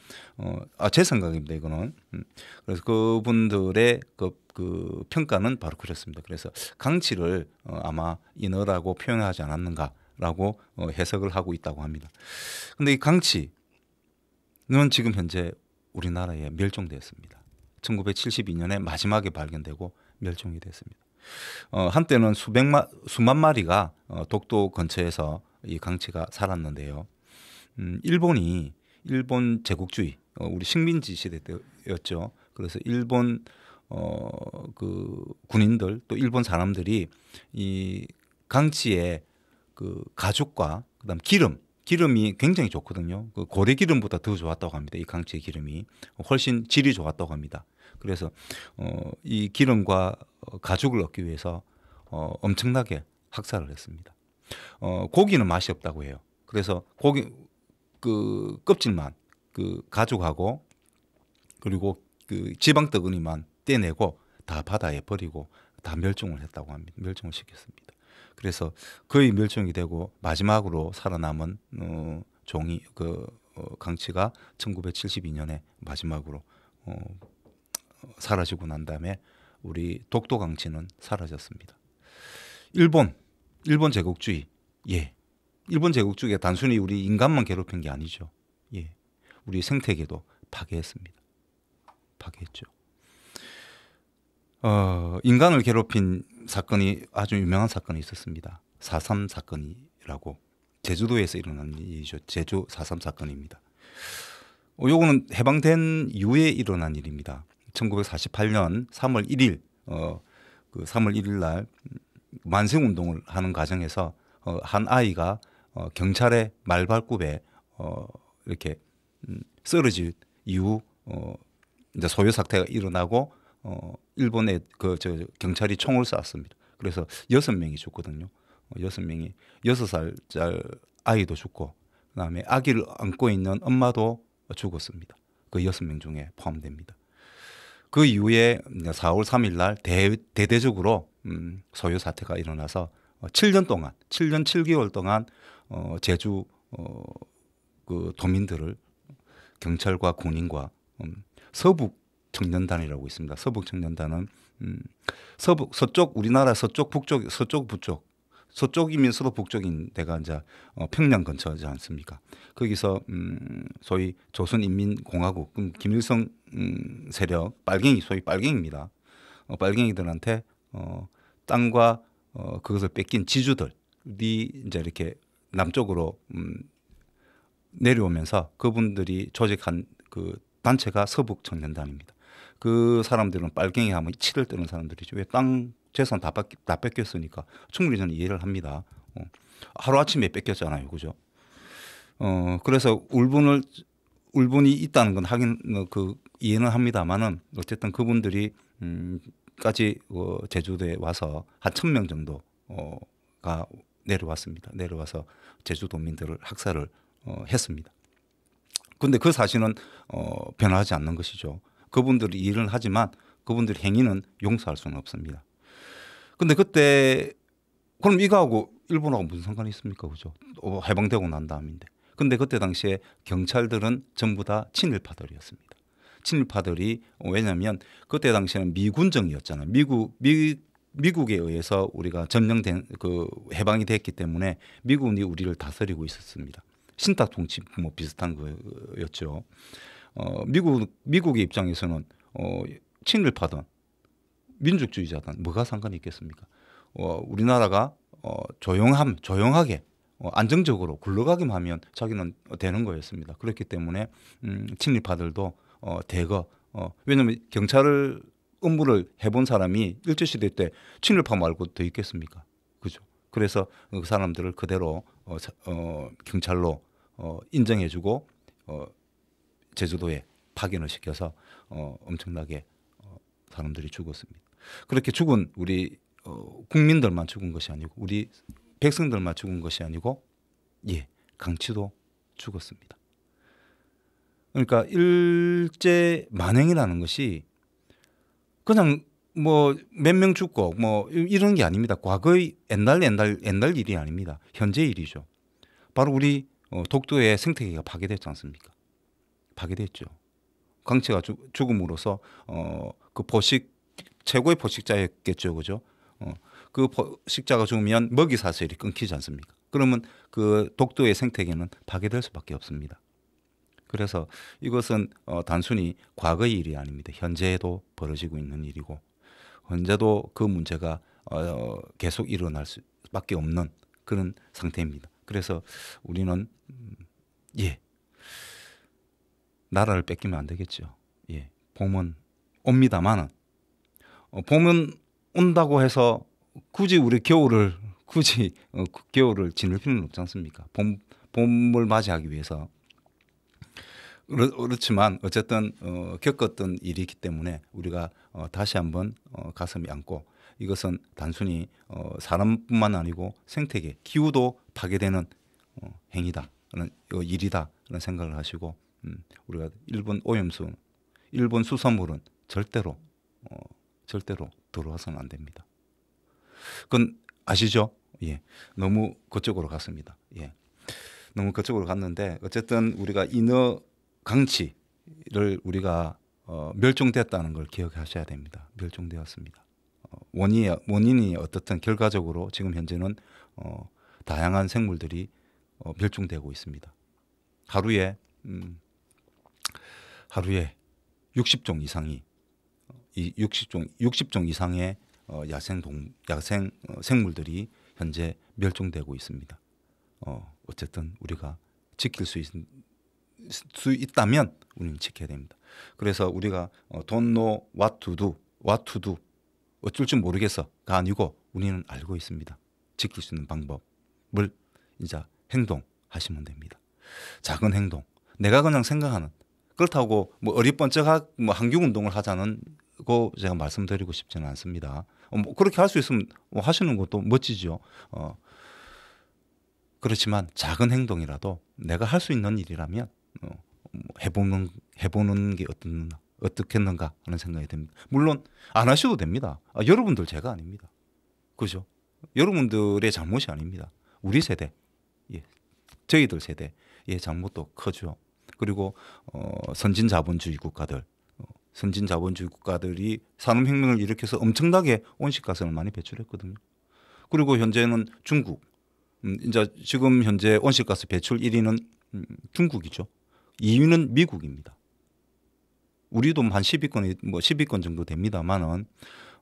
S1: 제 생각입니다. 이거는. 그래서 그분들의 그 평가는 바로 그렇습니다. 그래서 강치를 아마 인어라고 표현하지 않았는가라고 해석을 하고 있다고 합니다. 그런데 이 강치는 지금 현재 우리나라에 멸종되었습니다. 1972년에 마지막에 발견되고 멸종이 됐습니다. 한때는 수만 마리가 독도 근처에서 이 강치가 살았는데요. 일본 제국주의, 우리 식민지 시대 때였죠. 그래서 일본 그 군인들 또 일본 사람들이 이 강치의 그 가죽과 그다음 기름이 굉장히 좋거든요. 그 고래 기름보다 더 좋았다고 합니다. 이 강치의 기름이 훨씬 질이 좋았다고 합니다. 그래서 이 기름과 가죽을 얻기 위해서 엄청나게 학살을 했습니다. 고기는 맛이 없다고 해요. 그래서 고기 그 껍질만 그 가죽하고 그리고 그 지방 덩어리만 떼내고 다 바다에 버리고 다 멸종을 했다고 합니다. 멸종을 시켰습니다. 그래서 거의 멸종이 되고 마지막으로 살아남은 종이 강치가 1972년에 마지막으로 사라지고 난 다음에 우리 독도 강치는 사라졌습니다. 일본 제국주의. 예. 일본 제국주의가 단순히 우리 인간만 괴롭힌 게 아니죠. 예. 우리 생태계도 파괴했습니다. 파괴했죠. 인간을 괴롭힌 사건이 아주 유명한 사건이 있었습니다. 4.3 사건이라고 제주도에서 일어난 일이죠. 제주 4.3 사건입니다. 요거는 해방된 이후에 일어난 일입니다. 1948년 3월 1일 그 3월 1일 날 만세운동을 하는 과정에서 한 아이가 경찰의 말발굽에 이렇게 쓰러질 이후 이제 소요 사태가 일어나고 일본의 경찰이 총을 쐈습니다. 그래서 6명이 죽거든요. 6명이 6살짜리 아이도 죽고 그다음에 아기를 안고 있는 엄마도 죽었습니다. 그 6명 중에 포함됩니다. 그 이후에 4월 3일 날 대대적으로 소요 사태가 일어나서 7년 7개월 동안 제주 그 도민들을 경찰과 군인과 서북 청년단이라고 있습니다. 서북 청년단은 서쪽 우리나라 서쪽 북쪽 서쪽이면서도 북쪽인 데가 이제 평양 근처지 않습니까? 거기서 소위 조선인민공화국 김일성 세력 빨갱이 소위 빨갱이입니다. 빨갱이들한테 땅과 그것을 뺏긴 지주들이 이제 이렇게 남쪽으로 내려오면서 그분들이 조직한 그 단체가 서북 청년단입니다. 그 사람들은 빨갱이 하면 치를 뜨는 사람들이죠. 왜 땅 재산 다 뺏겼으니까 충분히 저는 이해를 합니다. 하루 아침에 뺏겼잖아요, 그죠? 그래서 울분이 있다는 건 하긴 그 이해는 합니다만은 어쨌든 그분들이 까지 제주도에 와서 한 1,000명 정도가 내려왔습니다. 내려와서 제주도민들을 학살을 했습니다. 그런데 그 사실은 변하지 않는 것이죠. 그분들이 일을 하지만 그분들 행위는 용서할 수는 없습니다. 근데 그때 그럼 이거하고 일본하고 무슨 상관이 있습니까? 그죠? 해방되고 난 다음인데. 근데 그때 당시에 경찰들은 전부 다 친일파들이었습니다. 친일파들이 왜냐하면 그때 당시에는 미군정이었잖아요. 미국에 의해서 우리가 점령된 그 해방이 됐기 때문에 미군이 우리를 다스리고 있었습니다. 신탁 통치 뭐 비슷한 거였죠. 미국의 입장에서는 친일파든 민족주의자든 뭐가 상관이 있겠습니까? 우리나라가 조용하게 안정적으로 굴러가기만 하면 자기는 되는 거였습니다. 그렇기 때문에 친일파들도 대거 왜냐하면 경찰을 업무를 해본 사람이 일제시대 때 친일파 말고 더 있겠습니까? 그죠? 그래서 그 사람들을 그대로 경찰로 인정해주고 제주도에 파견을 시켜서 엄청나게 사람들이 죽었습니다. 그렇게 죽은 우리 국민들만 죽은 것이 아니고 우리 백성들만 죽은 것이 아니고 강치도 죽었습니다. 그러니까 일제 만행이라는 것이 그냥 뭐 몇 명 죽고 뭐 이런 게 아닙니다. 과거의 옛날 일이 아닙니다. 현재 일이죠. 바로 우리 독도의 생태계가 파괴됐지 않습니까? 파괴됐죠. 강치가 죽음으로써 그 최고의 포식자였겠죠, 그죠? 그 포식자가 죽으면 먹이 사슬이 끊기지 않습니까? 그러면 그 독도의 생태계는 파괴될 수밖에 없습니다. 그래서 이것은 단순히 과거의 일이 아닙니다. 현재에도 벌어지고 있는 일이고 현재도 그 문제가 계속 일어날 수밖에 없는 그런 상태입니다. 그래서 우리는 나라를 뺏기면 안 되겠죠. 봄은 옵니다만은 봄은 온다고 해서 굳이 겨울을 지낼 필요는 없지 않습니까? 봄을 맞이하기 위해서. 그렇지만 어쨌든 겪었던 일이기 때문에 우리가 다시 한번 가슴이 안고 이것은 단순히 사람뿐만 아니고 생태계, 기후도 파괴되는 행위다, 일이다 라는 생각을 하시고 우리가 일본 수산물은 절대로 들어와서는 안 됩니다. 그건 아시죠? 너무 그쪽으로 갔습니다. 너무 그쪽으로 갔는데 어쨌든 우리가 인어 강치를 우리가 멸종됐다는 걸 기억하셔야 됩니다. 멸종되었습니다. 원인이 어떻든 결과적으로 지금 현재는 다양한 생물들이 멸종되고 있습니다. 하루에 60종 이상이 60종 이상의 야생 생물들이 현재 멸종되고 있습니다. 어쨌든 우리가 지킬 수 있다면 우리는 지켜야 됩니다. 그래서 우리가 don't know what to do 어쩔 줄 모르겠어가 아니고 우리는 알고 있습니다. 지킬 수 있는 방법을 이제 행동하시면 됩니다. 작은 행동. 내가 그냥 생각하는 그렇다고 뭐 어리번쩍하고 뭐 항균운동을 하자는 거 제가 말씀드리고 싶지는 않습니다. 뭐 그렇게 할 수 있으면 하시는 것도 멋지죠. 그렇지만 작은 행동이라도 내가 할 수 있는 일이라면 해보는 게 어떻겠는가 하는 생각이 듭니다. 물론 안 하셔도 됩니다. 여러분들 죄가 아닙니다. 그죠? 여러분들의 잘못이 아닙니다. 우리 세대, 저희들 세대의 잘못도 크죠. 그리고 선진 자본주의 국가들, 선진 자본주의 국가들이 산업혁명을 일으켜서 엄청나게 온실가스를 많이 배출했거든요. 그리고 현재는 중국, 이제 지금 현재 온실가스 배출 1위는 중국이죠. 2위는 미국입니다. 우리도 한 10위권, 뭐 10위권 정도 됩니다만은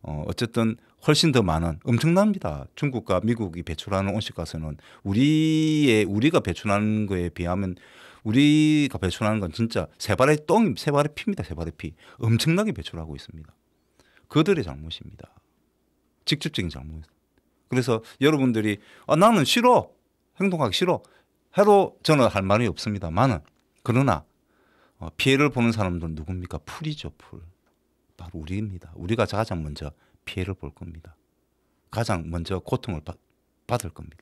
S1: 어쨌든 훨씬 더 많은 엄청납니다. 중국과 미국이 배출하는 온실가스는 우리가 배출하는 거에 비하면 우리가 배출하는 건 진짜 세 발의 똥, 세 발의 피입니다. 세 발의 피. 엄청나게 배출하고 있습니다. 그들의 잘못입니다. 직접적인 잘못. 그래서 여러분들이 나는 싫어. 행동하기 싫어. 해도 저는 할 말이 없습니다만은 그러나 피해를 보는 사람들은 누굽니까? 풀이죠. 풀. 바로 우리입니다. 우리가 가장 먼저 피해를 볼 겁니다. 가장 먼저 고통을 받을 겁니다.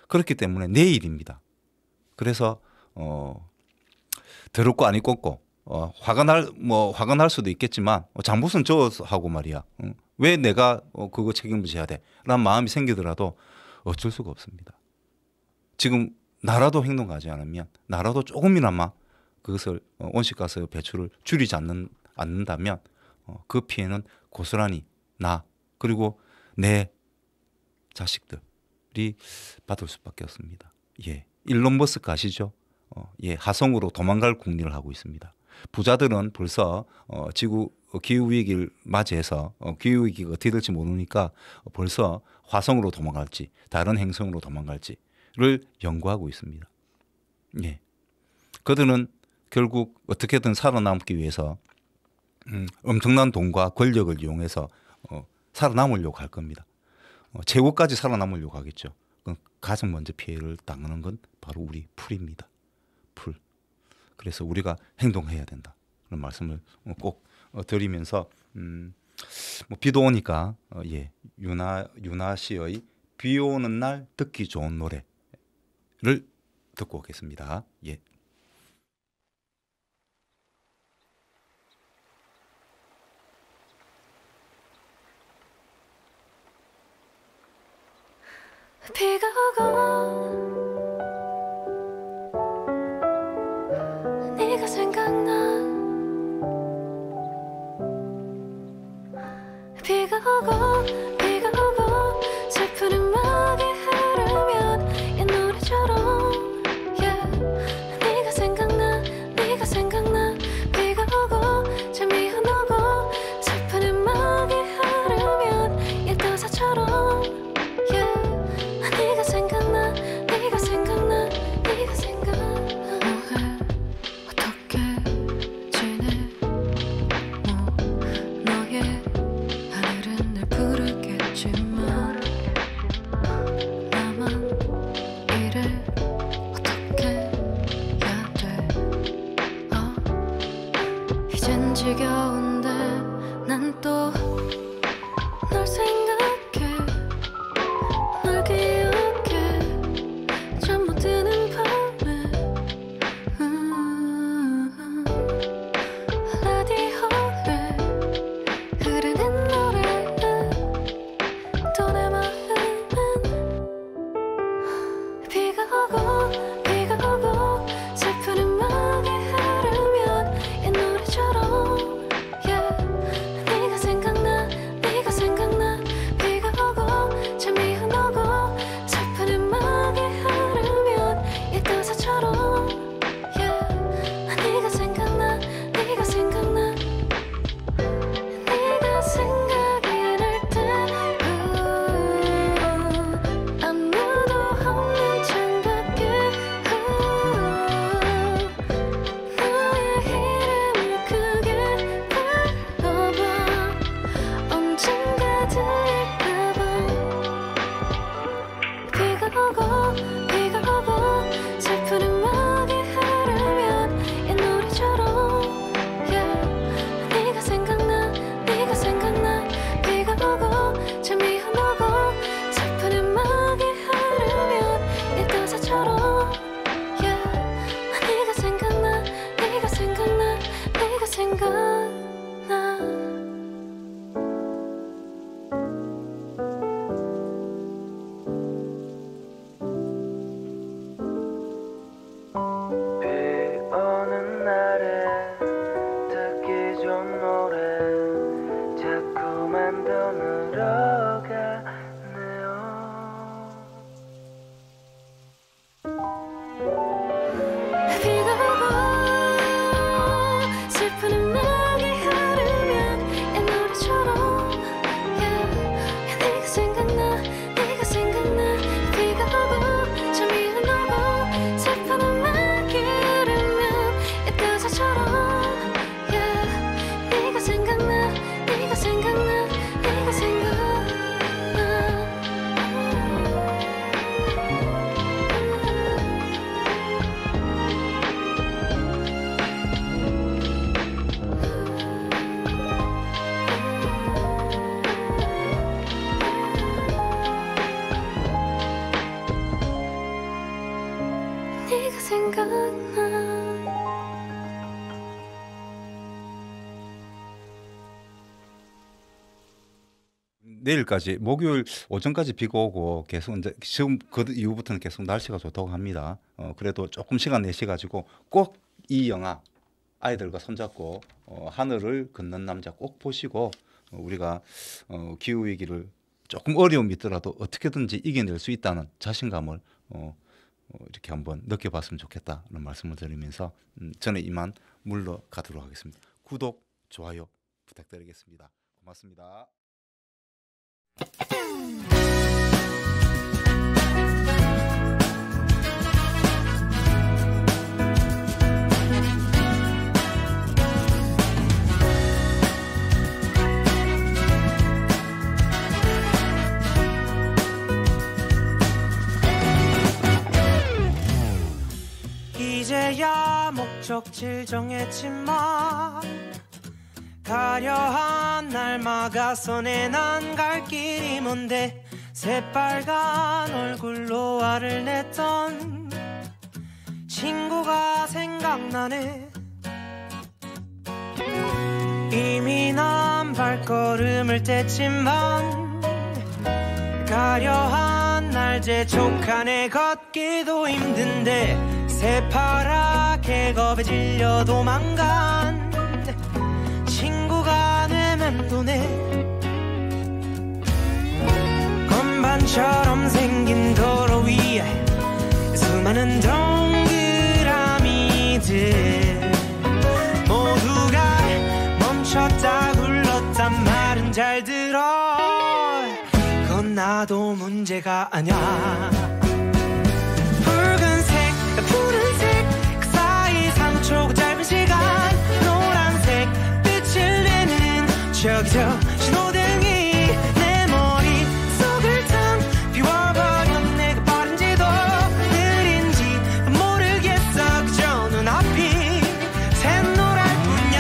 S1: 그렇기 때문에 내 일입니다. 그래서 더럽고 안 입고 화가 날 수도 있겠지만 잘못은 저어서 하고 말이야. 왜 내가 그거 책임을 져야 돼? 라는 마음이 생기더라도 어쩔 수가 없습니다. 지금 나라도 행동하지 않으면 나라도 조금이나마 그것을 온실가스 배출을 줄이지 않는다면 그 피해는 고스란히 나 그리고 내 자식들이 받을 수밖에 없습니다. 예, 일론 머스크 아시죠? 예, 하성으로 도망갈 궁리를 하고 있습니다. 부자들은 벌써 지구 기후 위기를 맞이해서 기후 위기가 어떻게 될지 모르니까 벌써 화성으로 도망갈지 다른 행성으로 도망갈지를 연구하고 있습니다. 예, 그들은 결국 어떻게든 살아남기 위해서 엄청난 돈과 권력을 이용해서 살아남으려고 할 겁니다. 최고까지 살아남으려고 하겠죠. 가장 먼저 피해를 당하는 건 바로 우리 풀입니다. 풀. 그래서 우리가 행동해야 된다. 그런 말씀을 꼭 드리면서 뭐 비도 오니까 예, 유나 씨의 비 오는 날 듣기 좋은 노래를 듣고 오겠습니다. 예.
S2: 비가 오고 네가 생각나 비가 오고 슬픈 음악이 흐르면 이 노래처럼 yeah. 네가 생각나 비가 오고 잠이 안 오고 슬픈 음악이 흐르면 이 도사처럼 yeah. 네가 생각나 뭐해 어떻게 지내 뭐 너의 하늘은 날 부르겠지만 나만 이를 어떻게 해야 돼 이젠 지겨운데 난 또 널 생각해 널 기억해 잠 못 드는 밤에 라디오에 흐르는 노래 또 내 마음은 비가 오고 슬픈 음악이 흐르면 이 노래처럼 yeah. 네가 생각나 비가 오고 잠이 안 오고 슬픈 음악이 흐르면 이 도사처럼 yeah. 네가 생각나 네가 생각이 날 때 아무도 없는 창밖에 너의 이름을 크게 불러봐 언젠가 들릴까봐 비가 오고 슬픈 음악이 흐르면 이 노래처럼 yeah. 네가 생각나 비가 오고 잠이 안 오고 슬픈 음악이 흐르면 이 도사처럼 yeah. 네가 생각나
S3: 시간 더 늘어가네요.
S2: 비가 오고 슬픈 음악이 흐르면 옛날처럼 네가 생각나 네가 생각나 비가 오고 잠이 안 오고 슬픈 음악이 흐르면 옛날처럼 네가 생각나 네가 생각나 네가 생각나 네가 생각나.
S1: 내일까지 목요일 오전까지 비가 오고 계속 이제 지금 그 이후부터는 계속 날씨가 좋다고 합니다. 그래도 조금 시간 내시 가지고 꼭 이 영화 아이들과 손잡고 하늘을 걷는 남자 꼭 보시고 우리가 기후 위기를 조금 어려움이 있더라도 어떻게든지 이겨낼 수 있다는 자신감을 이렇게 한번 느껴봤으면 좋겠다는 말씀을 드리면서 저는 이만 물러가도록 하겠습니다. 구독, 좋아요 부탁드리겠습니다. 고맙습니다.
S3: 이제야 목적지를 정했지만 가려한 날 막아서 내 난 갈 길이 뭔데 새빨간 얼굴로 화를 냈던 친구가 생각나네. 이미 난 발걸음을 뗐지만 가려한 날 재촉하네. 걷기도 힘든데 새파랗게 겁에 질려 도망간 친구가 내 맴도네. 건반처럼 생긴 도로 위에 수많은 동그라미들 모두가 멈췄다 굴렀단 말은 잘 들어. 그건 나도 문제가 아냐. 붉은색 푸른색 그 사이 3초 짧은 시간 노란색 빛을 내는 저기 저 신호등이 내 머릿속을 텅 비워버려. 내가 빠른지도 느린지 모르겠어. 그저 눈앞이 샛노랄 뿐이야.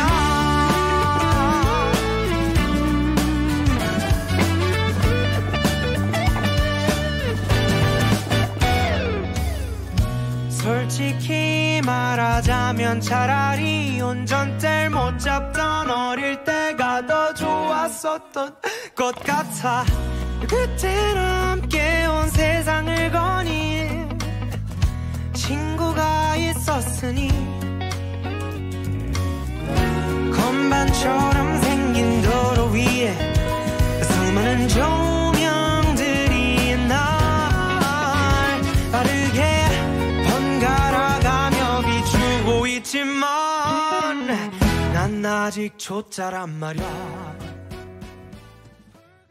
S3: 솔직히 말하자면 차라리 운전대를 못 잡던 어릴 때가 더 좋았었던 것 같아. 그때는 함께 온 세상을 거닐 친구가 있었으니. 건반처럼 생긴 도로 위에 수많은 조명들이 날 빠르게 번갈아가며 비추고 있지만 난 아직 초짜란 말이야.